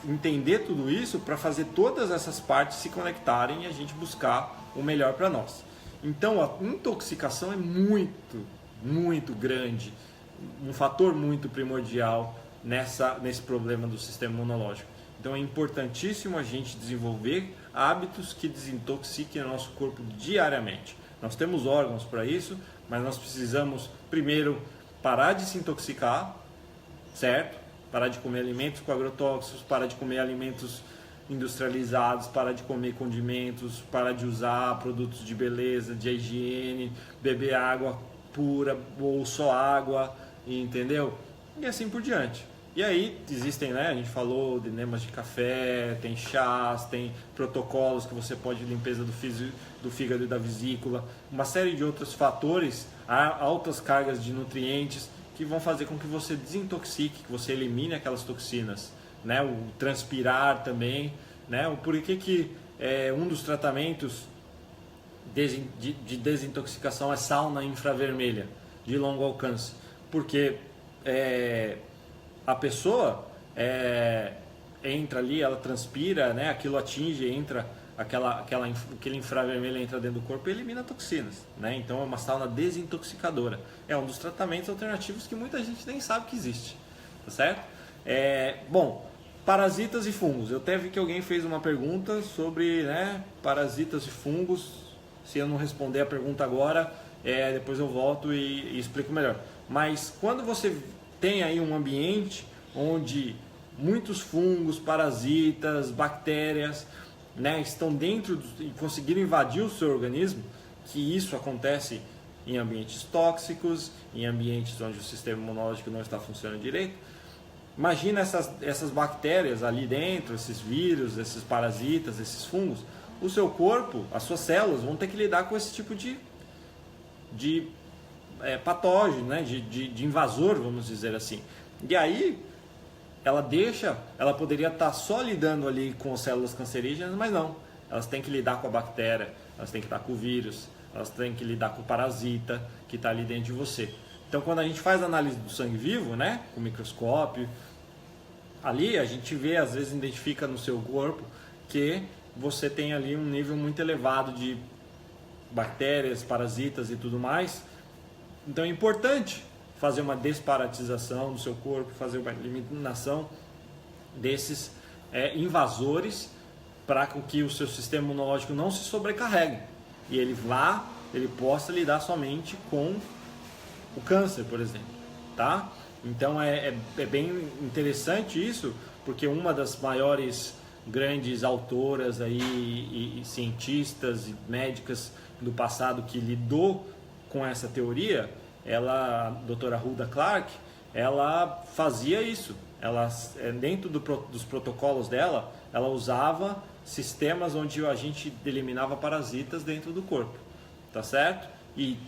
entender tudo isso para fazer todas essas partes se conectarem e a gente buscar o melhor para nós. Então a intoxicação é muito, muito grande, um fator muito primordial nesse problema do sistema imunológico. Então é importantíssimo a gente desenvolver hábitos que desintoxiquem o nosso corpo diariamente. Nós temos órgãos para isso, mas nós precisamos primeiro parar de se intoxicar, certo? Parar de comer alimentos com agrotóxicos, parar de comer alimentos industrializados, parar de comer condimentos, parar de usar produtos de beleza, de higiene, beber água pura ou só água, entendeu? E assim por diante. E aí existem, né, a gente falou de enemas de café, tem chás, tem protocolos que você pode limpeza do fígado e da vesícula, uma série de outros fatores, altas cargas de nutrientes que vão fazer com que você desintoxique, que você elimine aquelas toxinas, né? O transpirar também, né? Por que um dos tratamentos de desintoxicação é sauna infravermelha de longo alcance? Porque a pessoa entra ali, ela transpira, né? Aquilo atinge, entra aquele infravermelho entra dentro do corpo e elimina toxinas, né? Então é uma sauna desintoxicadora. É um dos tratamentos alternativos que muita gente nem sabe que existe, tá certo? Bom, parasitas e fungos. Eu até vi que alguém fez uma pergunta sobre, né, parasitas e fungos. Se eu não responder a pergunta agora, depois eu volto e explico melhor. Mas quando você tem aí um ambiente onde muitos fungos, parasitas, bactérias, né, estão dentro e conseguiram invadir o seu organismo, que isso acontece em ambientes tóxicos, em ambientes onde o sistema imunológico não está funcionando direito. Imagina essas bactérias ali dentro, esses vírus, esses parasitas, esses fungos. O seu corpo, as suas células vão ter que lidar com esse tipo de patógeno, né? de invasor, vamos dizer assim. E aí ela poderia estar só lidando ali com as células cancerígenas, mas não. Elas têm que lidar com a bactéria, elas têm que lidar com o vírus, elas têm que lidar com o parasita que está ali dentro de você. Então, quando a gente faz análise do sangue vivo, né, com microscópio, ali a gente vê, às vezes identifica no seu corpo que você tem ali um nível muito elevado de bactérias, parasitas e tudo mais. Então é importante fazer uma desparasitização do seu corpo, fazer uma eliminação desses invasores para que o seu sistema imunológico não se sobrecarregue e ele possa lidar somente com o câncer, por exemplo, tá? Então é bem interessante isso, porque uma das maiores grandes autoras aí e cientistas e médicas do passado que lidou com essa teoria, a doutora Hulda Clark, ela fazia isso. Ela, dentro dos protocolos dela, ela usava sistemas onde a gente eliminava parasitas dentro do corpo, tá certo? E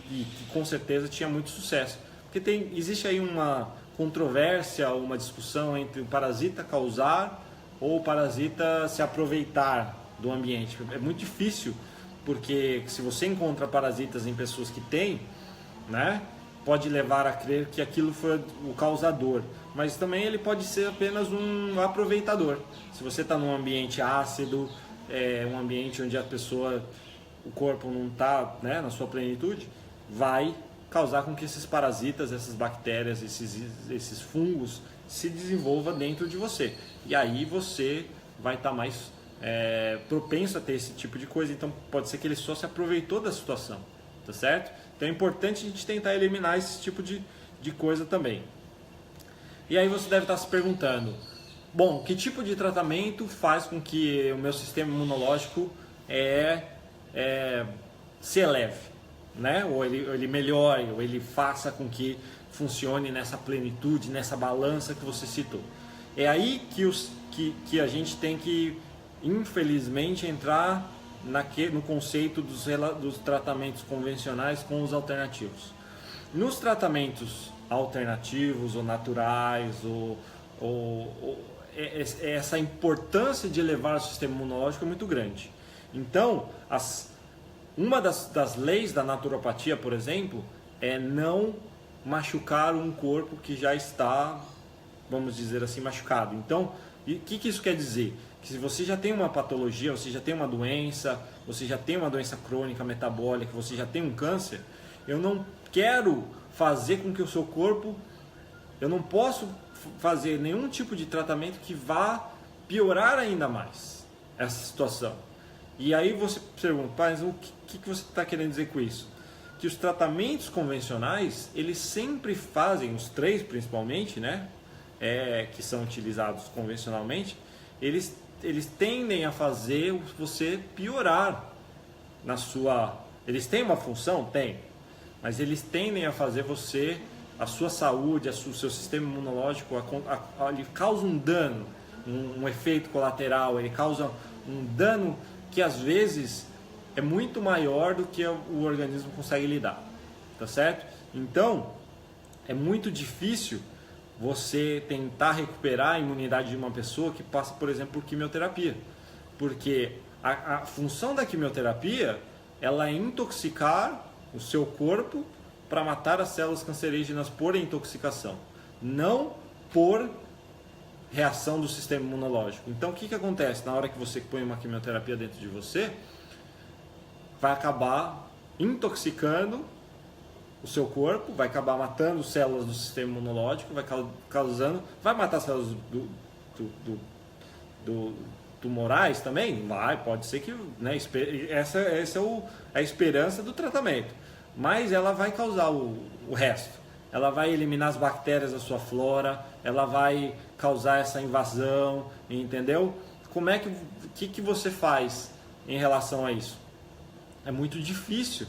com certeza tinha muito sucesso. Porque existe aí uma controvérsia, uma discussão entre o parasita causar ou o parasita se aproveitar do ambiente. É muito difícil, porque se você encontra parasitas em pessoas que têm, né, pode levar a crer que aquilo foi o causador, mas também ele pode ser apenas um aproveitador. Se você está num ambiente ácido, um ambiente onde o corpo não está, né, na sua plenitude, vai causar com que esses parasitas, essas bactérias, esses fungos se desenvolvam dentro de você. E aí você vai estar mais propenso a ter esse tipo de coisa. Então pode ser que ele só se aproveitou da situação, tá certo? Então é importante a gente tentar eliminar esse tipo de coisa também. E aí você deve estar se perguntando, bom, que tipo de tratamento faz com que o meu sistema imunológico se eleve, né? Ou ele melhore, ou ele faça com que funcione nessa plenitude, nessa balança que você citou. É aí que a gente tem que, infelizmente, entrar no conceito dos tratamentos convencionais com os alternativos. Nos tratamentos alternativos ou naturais, essa importância de elevar o sistema imunológico é muito grande. Então, uma das leis da naturopatia, por exemplo, é não machucar um corpo que já está, vamos dizer assim, machucado. Então, o que isso quer dizer? Que se você já tem uma patologia, você já tem uma doença, você já tem uma doença crônica metabólica, você já tem um câncer, eu não quero fazer com que o seu corpo, eu não posso fazer nenhum tipo de tratamento que vá piorar ainda mais essa situação. E aí você pergunta, mas o que você está querendo dizer com isso? Que os tratamentos convencionais, eles sempre fazem, os 3 principalmente, né, que são utilizados convencionalmente, eles tendem a fazer você piorar na sua... Eles têm uma função? Tem. Mas eles tendem a fazer a sua saúde, o seu sistema imunológico, ele causa um dano, um efeito colateral, ele causa um dano que às vezes é muito maior do que o organismo consegue lidar, tá certo? Então, é muito difícil você tentar recuperar a imunidade de uma pessoa que passa, por exemplo, por quimioterapia, porque a função da quimioterapia, ela é intoxicar o seu corpo para matar as células cancerígenas por intoxicação, não por reação do sistema imunológico. Então o que acontece? Na hora que você põe uma quimioterapia dentro de você, vai acabar intoxicando o seu corpo, vai acabar matando células do sistema imunológico, vai matar células tumorais também? Pode ser que, né, essa é a esperança do tratamento, mas ela vai causar o resto. ela vai eliminar as bactérias da sua flora, ela vai causar essa invasão, entendeu? Como é que você faz em relação a isso? É muito difícil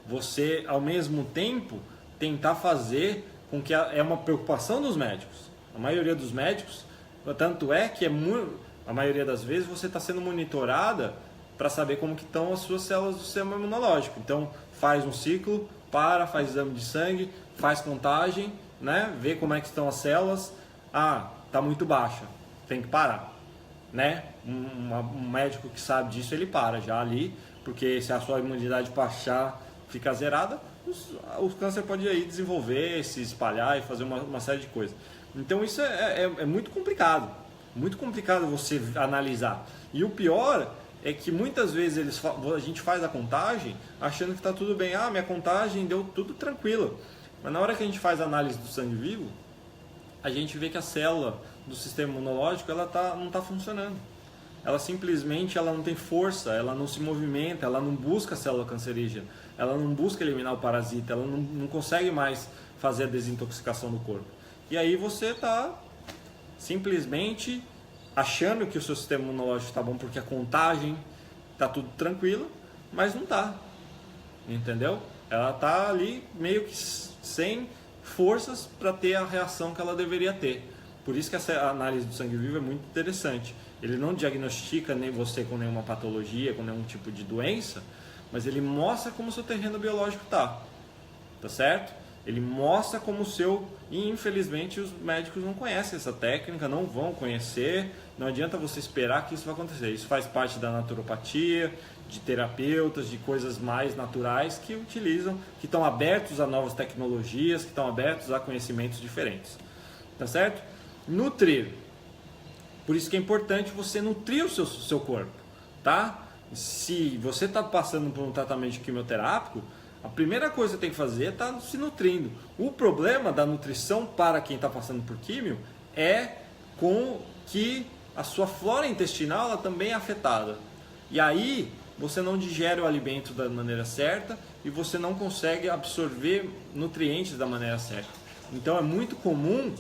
você, ao mesmo tempo, tentar fazer com que é uma preocupação dos médicos. A maioria dos médicos, tanto é que a maioria das vezes você está sendo monitorada para saber como que estão as suas células do sistema imunológico. Então, faz um ciclo, faz exame de sangue, faz contagem, né? Vê como é que estão as células. Ah, está muito baixa, tem que parar, né? Um médico que sabe disso, ele para já ali, porque se a sua imunidade baixar, fica zerada, o câncer pode aí desenvolver, se espalhar e fazer uma série de coisas. Então isso é muito complicado você analisar. E o pior é que muitas vezes a gente faz a contagem achando que está tudo bem. Ah, minha contagem deu tudo tranquilo. Mas na hora que a gente faz a análise do sangue vivo, a gente vê que a célula do sistema imunológico não está funcionando. Ela simplesmente não tem força, ela não se movimenta, ela não busca a célula cancerígena, ela não busca eliminar o parasita, ela não consegue mais fazer a desintoxicação do corpo. E aí você está simplesmente achando que o seu sistema imunológico está bom porque a contagem está tudo tranquilo, mas não está, entendeu? Ela está ali meio que sem forças para ter a reação que ela deveria ter. Por isso que essa análise do sangue vivo é muito interessante. Ele não diagnostica nem você com nenhuma patologia, com nenhum tipo de doença, mas ele mostra como o seu terreno biológico está, tá certo? Ele mostra como o seu... E infelizmente os médicos não conhecem essa técnica, não vão conhecer, não adianta você esperar que isso vai acontecer. Isso faz parte da naturopatia, de terapeutas, de coisas mais naturais que utilizam, que estão abertos a novas tecnologias, que estão abertos a conhecimentos diferentes, tá certo? Nutrir. Por isso que é importante você nutrir o seu corpo, tá? Se você está passando por um tratamento quimioterápico, a primeira coisa que você tem que fazer é estar se nutrindo. O problema da nutrição para quem está passando por químio é com que a sua flora intestinal ela também é afetada. E aí você não digere o alimento da maneira certa e você não consegue absorver nutrientes da maneira certa. Então é muito comum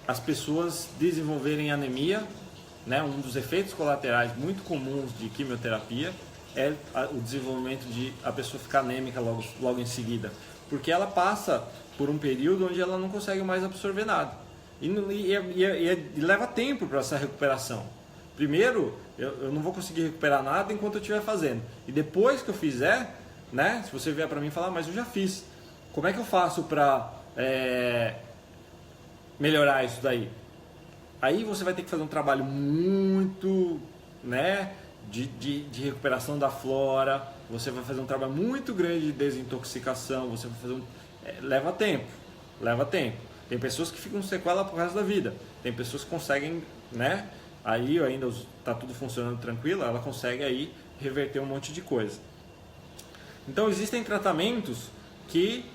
as pessoas desenvolverem anemia, né? Um dos efeitos colaterais muito comuns de quimioterapia é o desenvolvimento de a pessoa ficar anêmica logo em seguida, porque ela passa por um período onde ela não consegue mais absorver nada e leva tempo para essa recuperação. Primeiro, eu não vou conseguir recuperar nada enquanto eu estiver fazendo, e depois que eu fizer, né? Se você vier para mim e falar, mas eu já fiz, como é que eu faço para melhorar isso daí? Aí você vai ter que fazer um trabalho muito, né, de recuperação da flora, você vai fazer um trabalho muito grande de desintoxicação, você vai fazer leva tempo. Tem pessoas que ficam sequela pro resto da vida, tem pessoas que conseguem, né, aí ainda está tudo funcionando tranquilo, ela consegue aí reverter um monte de coisa. Então existem tratamentos que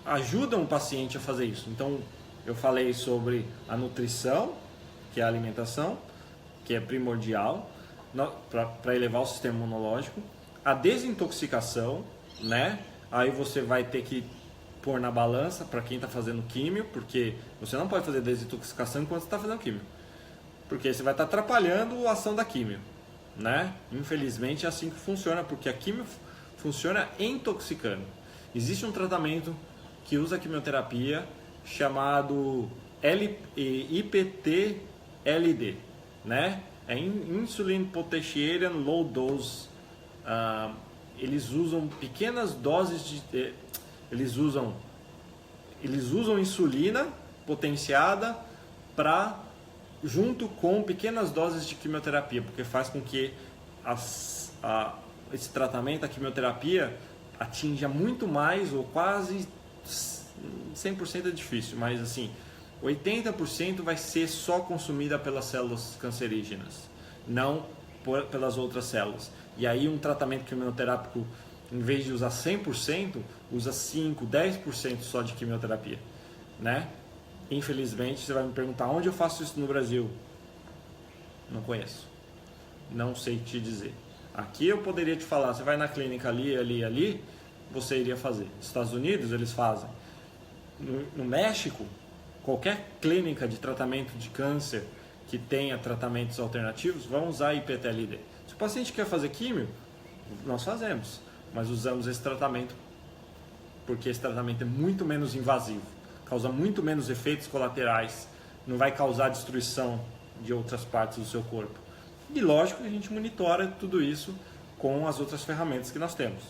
ajudam o paciente a fazer isso. Então eu falei sobre a nutrição, que é a alimentação, que é primordial para elevar o sistema imunológico, a desintoxicação, né? Aí você vai ter que pôr na balança para quem está fazendo químio, porque você não pode fazer desintoxicação enquanto você está fazendo químio, porque você vai estar atrapalhando a ação da químio, né? Infelizmente é assim que funciona, porque a químio funciona intoxicando. Existe um tratamento que usa a quimioterapia chamado IPT-LD, né? É Insulin Potentiated Low Dose. Eles usam pequenas doses de... Eles usam insulina potenciada junto com pequenas doses de quimioterapia, porque faz com que esse tratamento, a quimioterapia, atinja muito mais, ou quase 100% é difícil, mas assim, 80% vai ser só consumida pelas células cancerígenas, não pelas outras células. E aí um tratamento quimioterápico, em vez de usar 100%, usa 5, 10% só de quimioterapia, né? Infelizmente, você vai me perguntar onde eu faço isso no Brasil. Não conheço, não sei te dizer. Aqui eu poderia te falar, você vai na clínica ali, você iria fazer. Nos Estados Unidos eles fazem. no México, qualquer clínica de tratamento de câncer que tenha tratamentos alternativos vão usar IPTLD. Se o paciente quer fazer químio, nós fazemos, mas usamos esse tratamento porque esse tratamento é muito menos invasivo, causa muito menos efeitos colaterais, não vai causar destruição de outras partes do seu corpo. E lógico que a gente monitora tudo isso com as outras ferramentas que nós temos.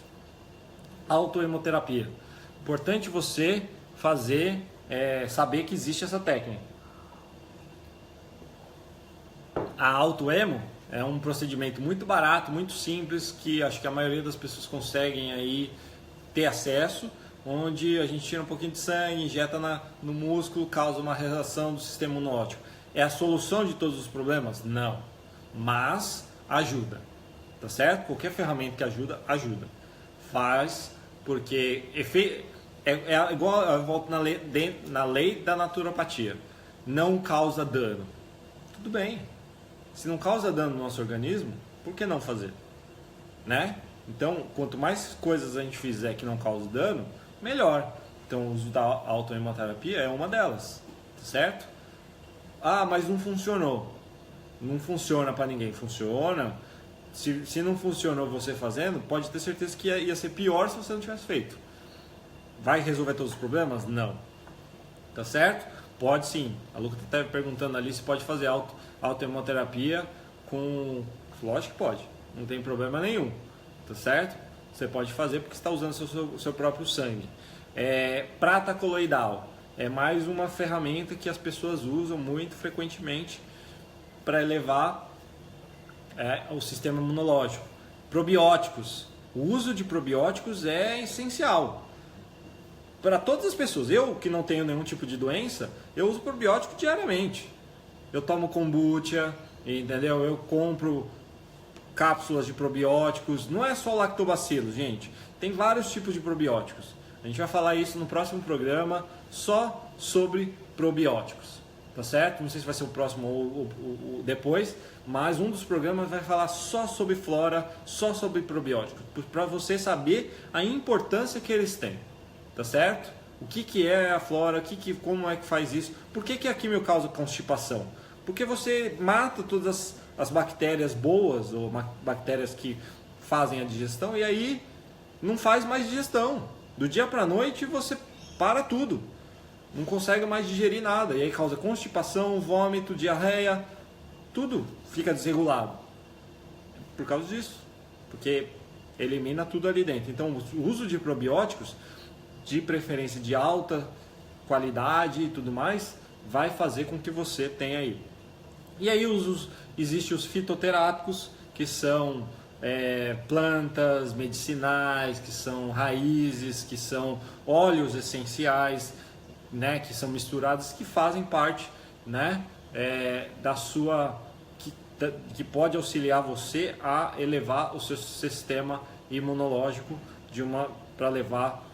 Autohemoterapia. Importante você fazer, saber que existe essa técnica. A autohemo é um procedimento muito barato, muito simples, que acho que a maioria das pessoas conseguem aí ter acesso, onde a gente tira um pouquinho de sangue, injeta no músculo, causa uma reação do sistema imunológico. É a solução de todos os problemas? Não. Mas ajuda, tá certo? Qualquer ferramenta que ajuda, ajuda. Faz, porque é igual, eu volto na lei da naturopatia. Não causa dano. Tudo bem. Se não causa dano no nosso organismo, por que não fazer? Né? Então, quanto mais coisas a gente fizer que não causam dano, melhor. Então, o uso da autohemoterapia é uma delas, tá certo? Ah, mas não funcionou. Não funciona para ninguém. Funciona. Se não funcionou você fazendo, pode ter certeza que ia ser pior se você não tivesse feito. Vai resolver todos os problemas? Não. Tá certo? Pode sim. A Luca está perguntando ali se pode fazer autohemoterapia com... Lógico que pode. Não tem problema nenhum. Tá certo? Você pode fazer porque está usando seu próprio sangue. Prata coloidal. É mais uma ferramenta que as pessoas usam muito frequentemente para elevar o sistema imunológico. Probióticos. O uso de probióticos é essencial para todas as pessoas. Eu, que não tenho nenhum tipo de doença, eu uso probiótico diariamente. Eu tomo kombucha, entendeu? Eu compro cápsulas de probióticos. Não é só lactobacillus, gente. Tem vários tipos de probióticos. A gente vai falar isso no próximo programa, só sobre probióticos. Tá certo? Não sei se vai ser o próximo ou depois, mas um dos programas vai falar só sobre flora, só sobre probióticos, para você saber a importância que eles têm. Tá certo? O que é a flora, como é que faz isso, por que a quimio causa constipação? Porque você mata todas as bactérias boas, ou bactérias que fazem a digestão, e aí não faz mais digestão. Do dia para a noite você para tudo. Não consegue mais digerir nada. E aí causa constipação, vômito, diarreia, tudo fica desregulado. Por causa disso. Porque elimina tudo ali dentro. Então o uso de probióticos, de preferência de alta qualidade e tudo mais, vai fazer com que você tenha aí. E aí existem os fitoterápicos, que são plantas medicinais, que são raízes, que são óleos essenciais, né, que são misturados, que fazem parte, né, da sua... que pode auxiliar você a elevar o seu sistema imunológico para levar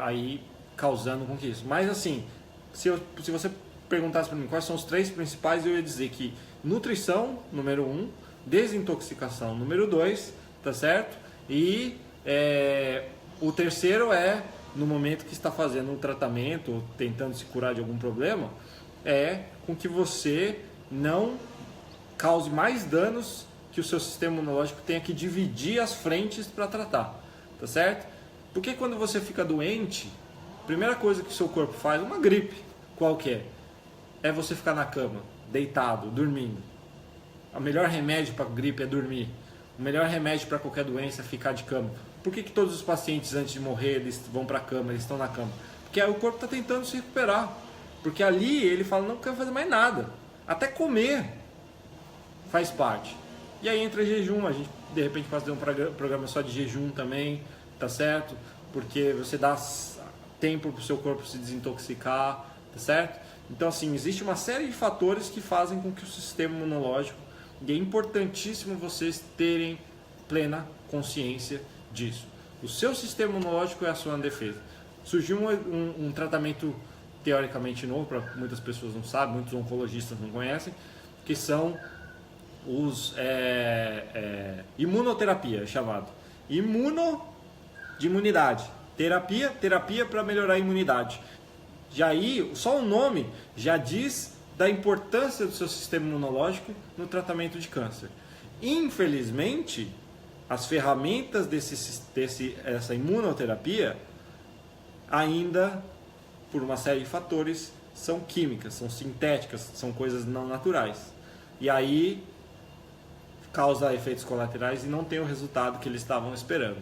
aí causando com que isso. Mas assim, se você perguntasse para mim quais são os 3 principais, eu ia dizer que nutrição, número 1, desintoxicação, número 2, tá certo? E o terceiro no momento que está fazendo um tratamento ou tentando se curar de algum problema, com que você não cause mais danos, que o seu sistema imunológico tenha que dividir as frentes para tratar, tá certo? Porque quando você fica doente, a primeira coisa que o seu corpo faz, uma gripe qualquer, é você ficar na cama, deitado, dormindo. O melhor remédio para gripe é dormir. O melhor remédio para qualquer doença é ficar de cama. Por que todos os pacientes antes de morrer eles vão para a cama, eles estão na cama? Porque aí o corpo está tentando se recuperar. Porque ali ele fala, não quero fazer mais nada. Até comer faz parte. E aí entra jejum, a gente de repente pode ter um programa só de jejum também, tá certo? Porque você dá tempo para o seu corpo se desintoxicar, tá certo? Então assim, existe uma série de fatores que fazem com que o sistema imunológico, e é importantíssimo vocês terem plena consciência disso. O seu sistema imunológico é a sua defesa. Surgiu um tratamento teoricamente novo, para muitas pessoas não sabem, muitos oncologistas não conhecem, que são os imunoterapia, é chamado. De imunidade. Terapia para melhorar a imunidade. Já aí, só o nome já diz da importância do seu sistema imunológico no tratamento de câncer. Infelizmente, as ferramentas dessa imunoterapia ainda, por uma série de fatores, são químicas, são sintéticas, são coisas não naturais. E aí causa efeitos colaterais e não tem o resultado que eles estavam esperando.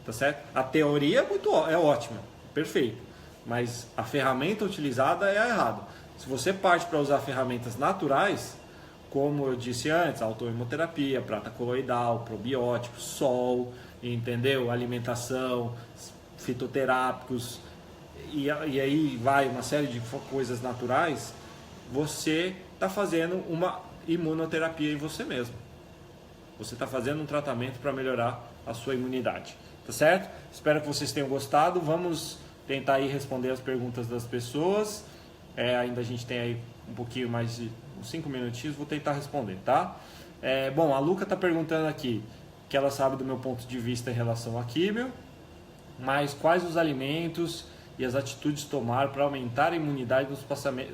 Tá certo? A teoria é ótima, perfeito, mas a ferramenta utilizada é errada. Se você parte para usar ferramentas naturais, como eu disse antes, autoimunoterapia, prata coloidal, probióticos, sol, entendeu? Alimentação, fitoterápicos, e aí vai uma série de coisas naturais, você está fazendo uma imunoterapia em você mesmo. Você está fazendo um tratamento para melhorar a sua imunidade. Tá certo? Espero que vocês tenham gostado. Vamos tentar aí responder as perguntas das pessoas. Ainda a gente tem aí um pouquinho mais de uns 5 minutinhos. Vou tentar responder, tá? Bom, a Luca está perguntando aqui que ela sabe do meu ponto de vista em relação à químio, mas quais os alimentos e as atitudes tomar para aumentar a imunidade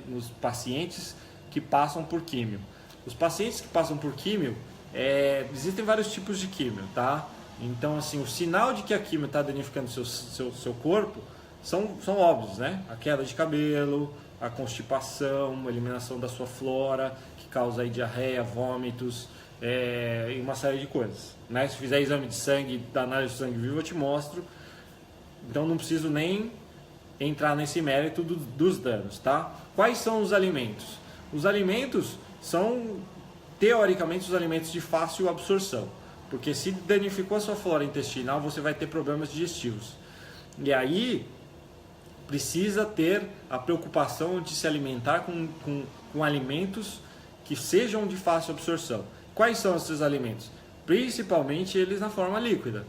nos pacientes que passam por químio. Os pacientes que passam por químio, existem vários tipos de químio, tá? Então, assim, o sinal de que a químio está danificando seu corpo são óbvios, né? A queda de cabelo, a constipação, a eliminação da sua flora, que causa aí diarreia, vômitos, e uma série de coisas, né? Se fizer exame de sangue, da análise de sangue vivo, eu te mostro. Então, não preciso nem entrar nesse mérito dos danos, tá? Quais são os alimentos? Os alimentos são, teoricamente, os alimentos de fácil absorção. Porque se danificou a sua flora intestinal, você vai ter problemas digestivos. E aí, precisa ter a preocupação de se alimentar com alimentos que sejam de fácil absorção. Quais são esses alimentos? Principalmente eles na forma líquida.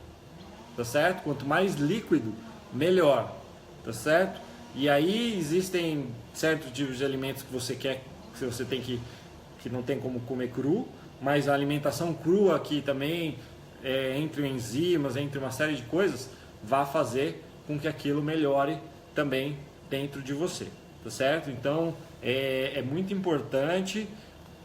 Tá certo? Quanto mais líquido, melhor. Tá certo? E aí existem certos tipos de alimentos que você quer, que você tem que não tem como comer cru, mas a alimentação crua aqui também, entre enzimas, entre uma série de coisas, vai fazer com que aquilo melhore também dentro de você, tá certo? Então, é muito importante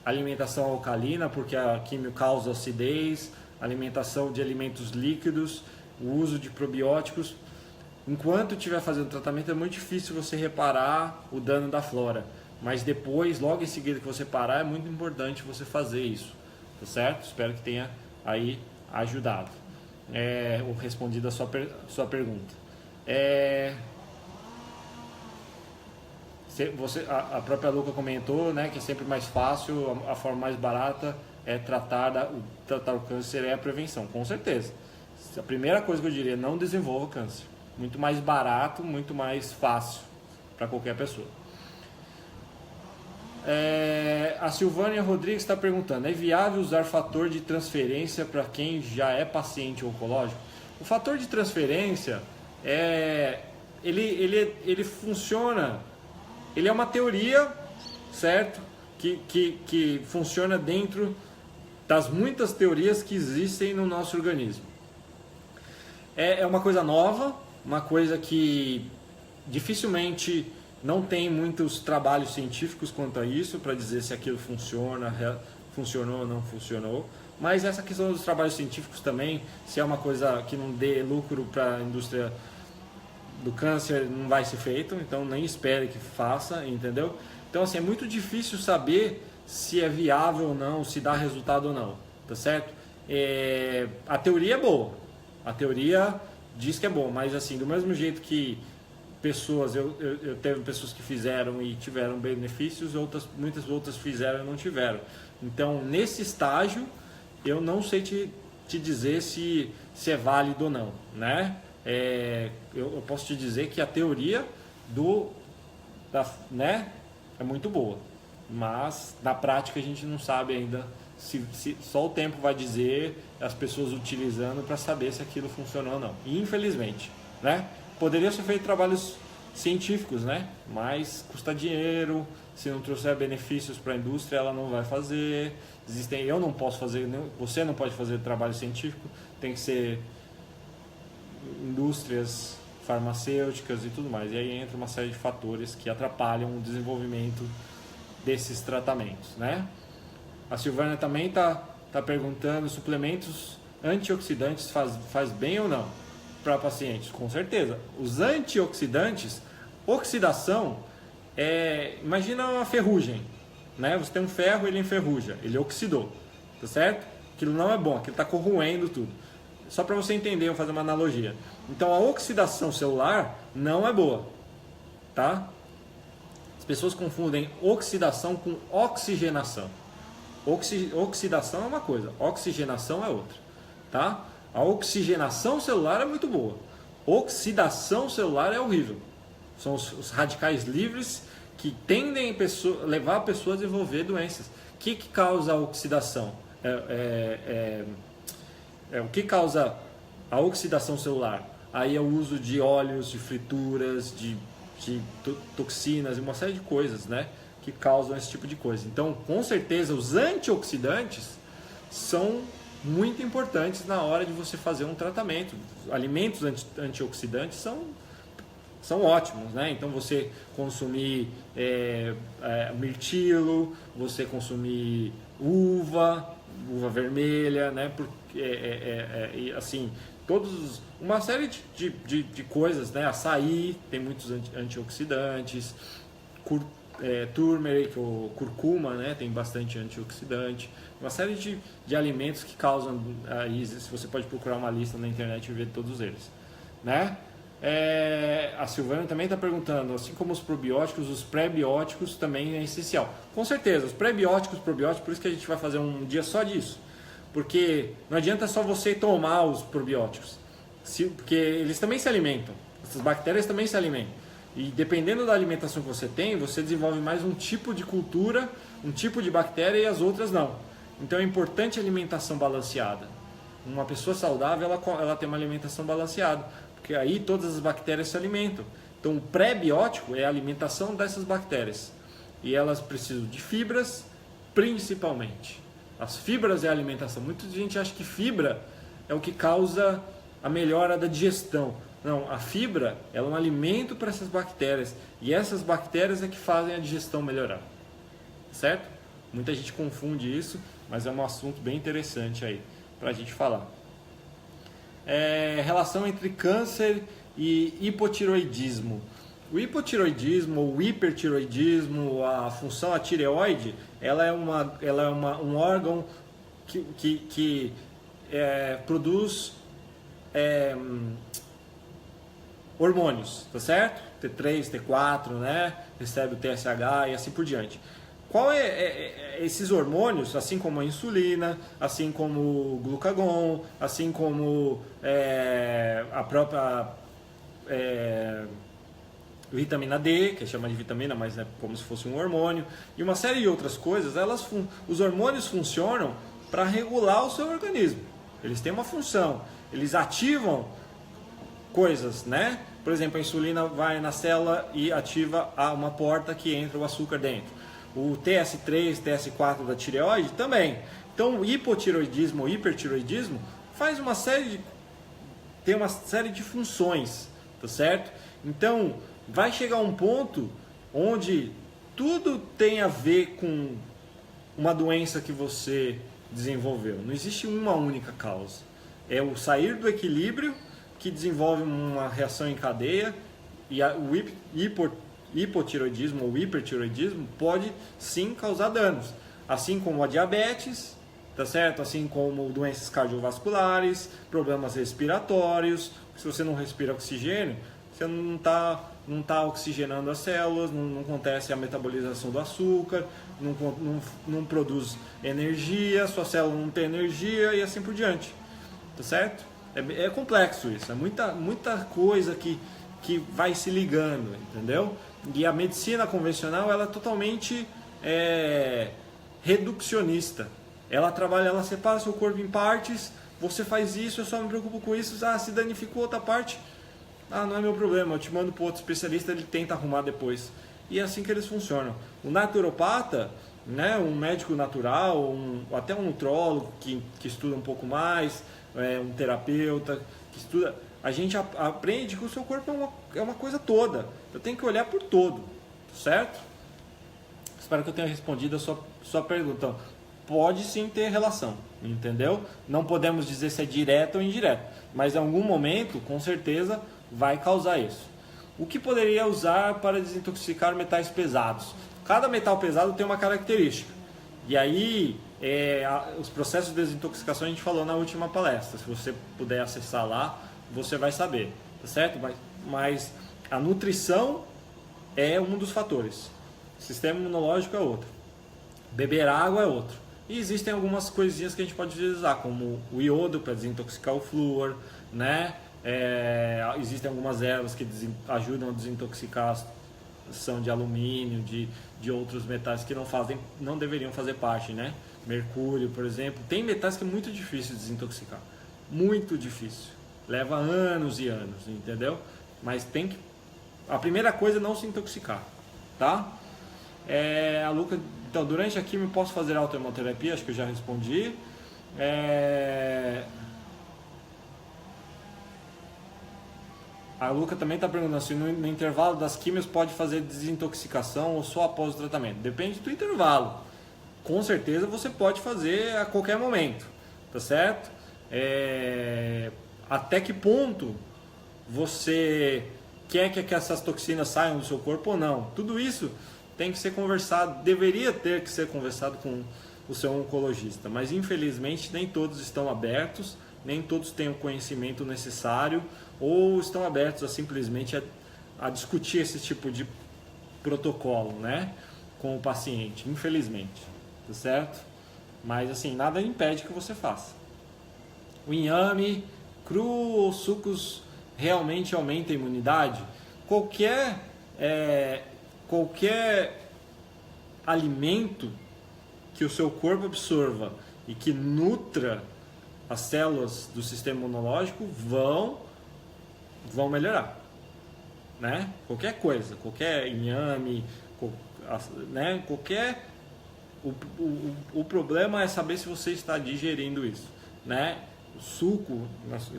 a alimentação alcalina, porque a químio causa acidez, alimentação de alimentos líquidos, o uso de probióticos. Enquanto estiver fazendo tratamento, é muito difícil você reparar o dano da flora, mas depois, logo em seguida que você parar, é muito importante você fazer isso. Tá certo? Espero que tenha aí ajudado. Ou respondido a sua pergunta. A própria Luca comentou, né, que é sempre mais fácil, a forma mais barata é tratar o câncer é a prevenção. Com certeza. A primeira coisa que eu diria, não desenvolva câncer. Muito mais barato, muito mais fácil para qualquer pessoa. A Silvânia Rodrigues está perguntando: é viável usar fator de transferência para quem já é paciente oncológico? O fator de transferência ele funciona, ele é uma teoria, certo? Que funciona dentro das muitas teorias que existem no nosso organismo. É uma coisa nova, uma coisa que dificilmente não tem muitos trabalhos científicos quanto a isso para dizer se aquilo funcionou ou não funcionou. Mas essa questão dos trabalhos científicos também, se é uma coisa que não dê lucro para a indústria do câncer, não vai ser feito, então nem espere que faça, entendeu? Então, assim, é muito difícil saber se é viável ou não, se dá resultado ou não, tá certo? A teoria é boa, a teoria diz que é bom, mas assim, do mesmo jeito que pessoas, eu teve pessoas que fizeram e tiveram benefícios, muitas outras fizeram e não tiveram. Então, nesse estágio, eu não sei te dizer se é válido ou não, né? Eu posso te dizer que a teoria né, é muito boa, mas na prática a gente não sabe ainda, se só o tempo vai dizer, as pessoas utilizando para saber se aquilo funcionou ou não. Infelizmente, né? Poderia ser feito trabalhos científicos, né? Mas custa dinheiro, se não trouxer benefícios para a indústria, ela não vai fazer. Eu não posso fazer, você não pode fazer trabalho científico, tem que ser indústrias farmacêuticas e tudo mais. E aí entra uma série de fatores que atrapalham o desenvolvimento desses tratamentos, né? A Silvana também está perguntando, suplementos antioxidantes faz bem ou não para pacientes? Com certeza. Os antioxidantes, oxidação, imagina uma ferrugem, né? Você tem um ferro, ele enferruja, ele oxidou, tá certo? Aquilo não é bom, aquilo está corroendo tudo. Só para você entender, eu vou fazer uma analogia. Então a oxidação celular não é boa, tá? As pessoas confundem oxidação com oxigenação. Oxidação é uma coisa, oxigenação é outra, tá? A oxigenação celular é muito boa. Oxidação celular é horrível. São os radicais livres que tendem a levar a pessoa a desenvolver doenças. O que causa a oxidação? O que causa a oxidação celular? Aí é o uso de óleos, de frituras, de toxinas e uma série de coisas, né, que causam esse tipo de coisa. Então, com certeza, os antioxidantes são muito importantes na hora de você fazer um tratamento. Alimentos antioxidantes são ótimos, né? Então, você consumir mirtilo, você consumir uva vermelha, né? Assim, uma série de coisas, né? Açaí tem muitos antioxidantes, turmeric ou curcuma, né? Tem bastante antioxidante, uma série de alimentos que causam, aí você pode procurar uma lista na internet e ver todos eles, né? A Silvana também está perguntando, assim como os probióticos, os pré-bióticos também é essencial. Com certeza, os pré-bióticos, probióticos, por isso que a gente vai fazer um dia só disso. Porque não adianta só você tomar os probióticos, porque eles também se alimentam, essas bactérias também se alimentam. E dependendo da alimentação que você tem, você desenvolve mais um tipo de cultura, um tipo de bactéria e as outras não. Então é importante a alimentação balanceada. Uma pessoa saudável, ela tem uma alimentação balanceada, porque aí todas as bactérias se alimentam. Então o pré-biótico é a alimentação dessas bactérias. E elas precisam de fibras, principalmente. As fibras é a alimentação. Muita gente acha que fibra é o que causa a melhora da digestão. Não, a fibra é um alimento para essas bactérias. E essas bactérias é que fazem a digestão melhorar. Certo? Muita gente confunde isso, mas é um assunto bem interessante aí para a gente falar. Relação entre câncer e hipotiroidismo. O hipotiroidismo ou hipertiroidismo, a função, a tireoide, ela é um órgão que produz hormônios, tá certo? T3, T4, né? Recebe o TSH e assim por diante. Qual esses hormônios, assim como a insulina, assim como o glucagon, assim como a própria vitamina D, que é chamada de vitamina, mas é como se fosse um hormônio, e uma série de outras coisas, os hormônios funcionam para regular o seu organismo. Eles têm uma função, eles ativam coisas, né? Por exemplo, a insulina vai na célula e ativa uma porta que entra o açúcar dentro. O TS3, TS4 da tireoide também. Então, o hipotiroidismo ou hipertiroidismo tem uma série de funções, tá certo? Então, vai chegar um ponto onde tudo tem a ver com uma doença que você desenvolveu. Não existe uma única causa. É o sair do equilíbrio que desenvolve uma reação em cadeia, e o hipotiroidismo ou hipertiroidismo pode sim causar danos, assim como a diabetes, tá certo? Assim como doenças cardiovasculares, problemas respiratórios. Se você não respira oxigênio, você não está oxigenando as células, não acontece a metabolização do açúcar, não produz energia, sua célula não tem energia e assim por diante, tá certo? É complexo isso, é muita coisa que vai se ligando, entendeu? E a medicina convencional, ela é totalmente reducionista. Ela separa seu corpo em partes, você faz isso, eu só me preocupo com isso, se danificou outra parte, não é meu problema, eu te mando para outro especialista, ele tenta arrumar depois. E é assim que eles funcionam. O naturopata, né, um médico natural, até um nutrólogo que estuda um pouco mais, um terapeuta que estuda, a gente aprende que o seu corpo é uma coisa toda. Eu tenho que olhar por todo, certo? Espero que eu tenha respondido a sua pergunta. Pode sim ter relação, entendeu? Não podemos dizer se é direto ou indireto, mas em algum momento, com certeza, vai causar isso. O que poderia usar para desintoxicar metais pesados? Cada metal pesado tem uma característica. E aí, os processos de desintoxicação a gente falou na última palestra. Se você puder acessar lá, você vai saber, tá certo? Mas a nutrição é um dos fatores. O sistema imunológico é outro. Beber água é outro. E existem algumas coisinhas que a gente pode utilizar, como o iodo para desintoxicar o flúor, né? Existem algumas ervas que ajudam a desintoxicar a ação de alumínio, de outros metais que não deveriam fazer parte, né? Mercúrio, por exemplo. Tem metais que é muito difícil de desintoxicar. Muito difícil. Leva anos e anos, entendeu? Mas a primeira coisa é não se intoxicar, tá? A Luca, então, durante a quimio posso fazer autohemoterapia? Acho que eu já respondi. A Luca também está perguntando se no intervalo das químios pode fazer desintoxicação ou só após o tratamento. Depende do intervalo. Com certeza você pode fazer a qualquer momento, tá certo? Até que ponto você quer que essas toxinas saiam do seu corpo ou não? Tudo isso tem que ser conversado, deveria ter que ser conversado com o seu oncologista, mas infelizmente nem todos estão abertos, nem todos têm o conhecimento necessário ou estão abertos a simplesmente a discutir esse tipo de protocolo, né, com o paciente, infelizmente, tá certo? Mas assim, nada impede que você faça. O inhame cru ou sucos realmente aumenta a imunidade? Qualquer alimento que o seu corpo absorva e que nutra as células do sistema imunológico vão melhorar, né? Qualquer coisa, qualquer inhame, né? O problema é saber se você está digerindo isso, né? O suco,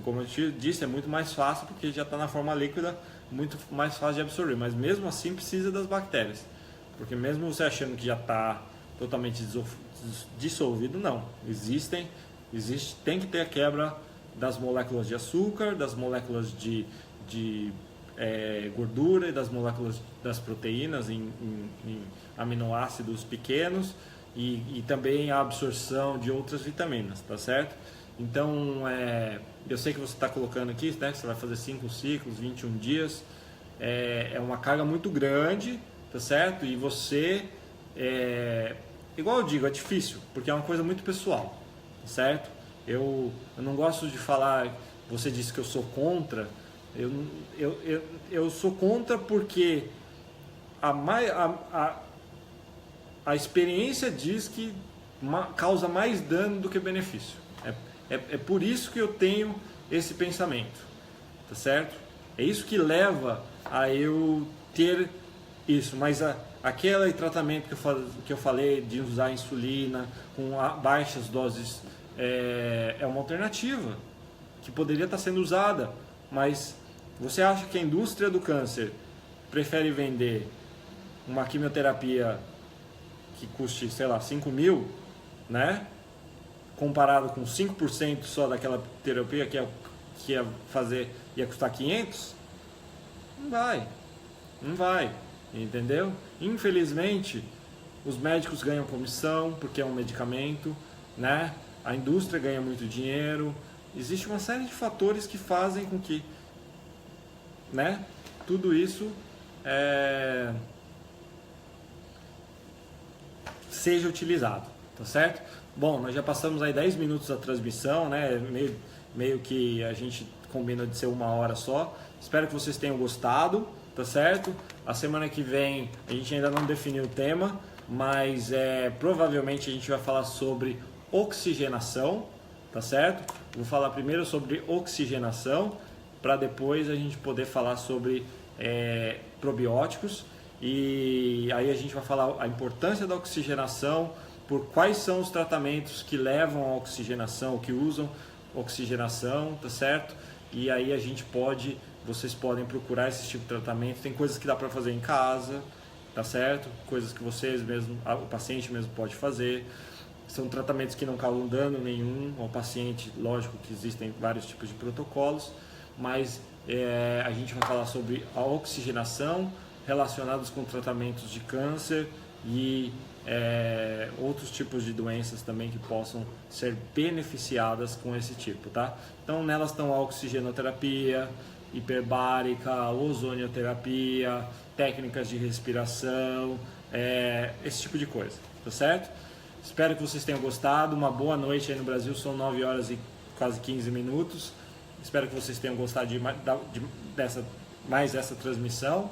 como eu te disse, é muito mais fácil porque já está na forma líquida, muito mais fácil de absorver, mas mesmo assim precisa das bactérias, porque mesmo você achando que já está totalmente dissolvido, não, tem que ter a quebra das moléculas de açúcar, das moléculas de gordura e das moléculas das proteínas em aminoácidos pequenos e também a absorção de outras vitaminas, tá certo? Então, eu sei que você está colocando aqui, né, que você vai fazer 5 ciclos, 21 dias, é uma carga muito grande, tá certo? E você, igual eu digo, é difícil, porque é uma coisa muito pessoal, tá certo? Eu não gosto de falar, você disse que eu sou contra, eu sou contra porque a experiência diz que causa mais dano do que benefício. É por isso que eu tenho esse pensamento, tá certo? É isso que leva a eu ter isso, mas aquele tratamento que eu falei de usar insulina com baixas doses é uma alternativa que poderia estar sendo usada, mas você acha que a indústria do câncer prefere vender uma quimioterapia que custe, sei lá, 5 mil, né? Comparado com 5% só daquela terapia que ia custar 500? Não vai, entendeu? Infelizmente, os médicos ganham comissão porque é um medicamento, né? A indústria ganha muito dinheiro. Existe uma série de fatores que fazem com que, né, tudo isso seja utilizado, tá certo? Bom, nós já passamos aí 10 minutos da transmissão, né? Meio que a gente combina de ser 1 hora só. Espero que vocês tenham gostado, tá certo? A semana que vem a gente ainda não definiu o tema, mas provavelmente a gente vai falar sobre oxigenação, tá certo? Vou falar primeiro sobre oxigenação, para depois a gente poder falar sobre probióticos, e aí a gente vai falar a importância da oxigenação, por quais são os tratamentos que levam à oxigenação, que usam oxigenação, tá certo? e aí vocês podem procurar esse tipo de tratamento. Tem coisas que dá para fazer em casa, tá certo? Coisas que vocês mesmo, o paciente mesmo pode fazer. São tratamentos que não causam dano nenhum ao paciente. Lógico que existem vários tipos de protocolos, mas a gente vai falar sobre a oxigenação relacionados com tratamentos de câncer e outros tipos de doenças também que possam ser beneficiadas com esse tipo, tá? Então nelas estão a oxigenoterapia, hiperbárica, ozonioterapia, técnicas de respiração, esse tipo de coisa, tá certo? Espero que vocês tenham gostado. Uma boa noite aí no Brasil, são 9 horas e quase 15 minutos. Espero que vocês tenham gostado mais dessa transmissão.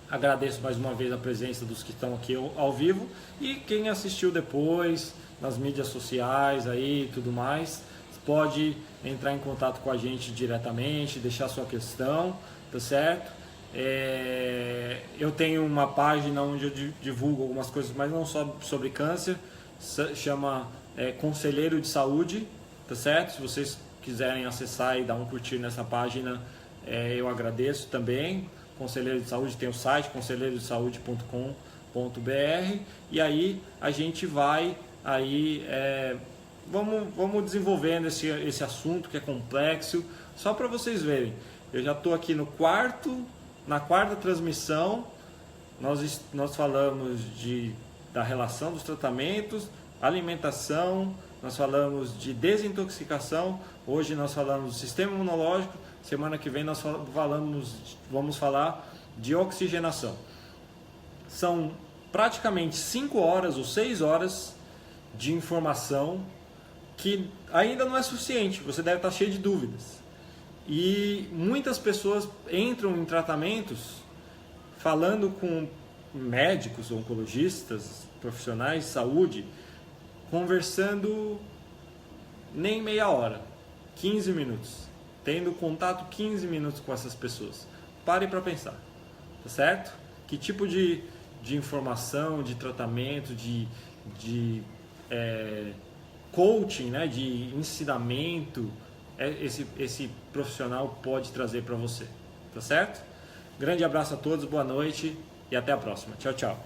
Agradeço mais uma vez a presença dos que estão aqui ao vivo e quem assistiu depois nas mídias sociais aí e tudo mais, pode entrar em contato com a gente diretamente, deixar sua questão, tá certo? Eu tenho uma página onde eu divulgo algumas coisas, mas não só sobre câncer, chama Conselheiro de Saúde, tá certo? Se vocês quiserem acessar e dar um curtir nessa página, eu agradeço também. Conselheiro de Saúde tem o site conselheirosaude.com.br, e aí a gente vai vamos desenvolvendo esse assunto que é complexo, só para vocês verem. Eu já estou aqui na quarta transmissão. Nós falamos da relação dos tratamentos, alimentação, nós falamos de desintoxicação, hoje nós falamos do sistema imunológico, semana que vem nós vamos falar de oxigenação. São praticamente 5 horas ou 6 horas de informação que ainda não é suficiente, você deve estar cheio de dúvidas. E muitas pessoas entram em tratamentos falando com médicos, oncologistas, profissionais de saúde, conversando nem meia hora, 15 minutos. Tendo contato 15 minutos com essas pessoas. Pare para pensar, tá certo? Que tipo de informação, de tratamento, de coaching, né, de ensinamento esse profissional pode trazer para você, tá certo? Grande abraço a todos, boa noite e até a próxima. Tchau, tchau.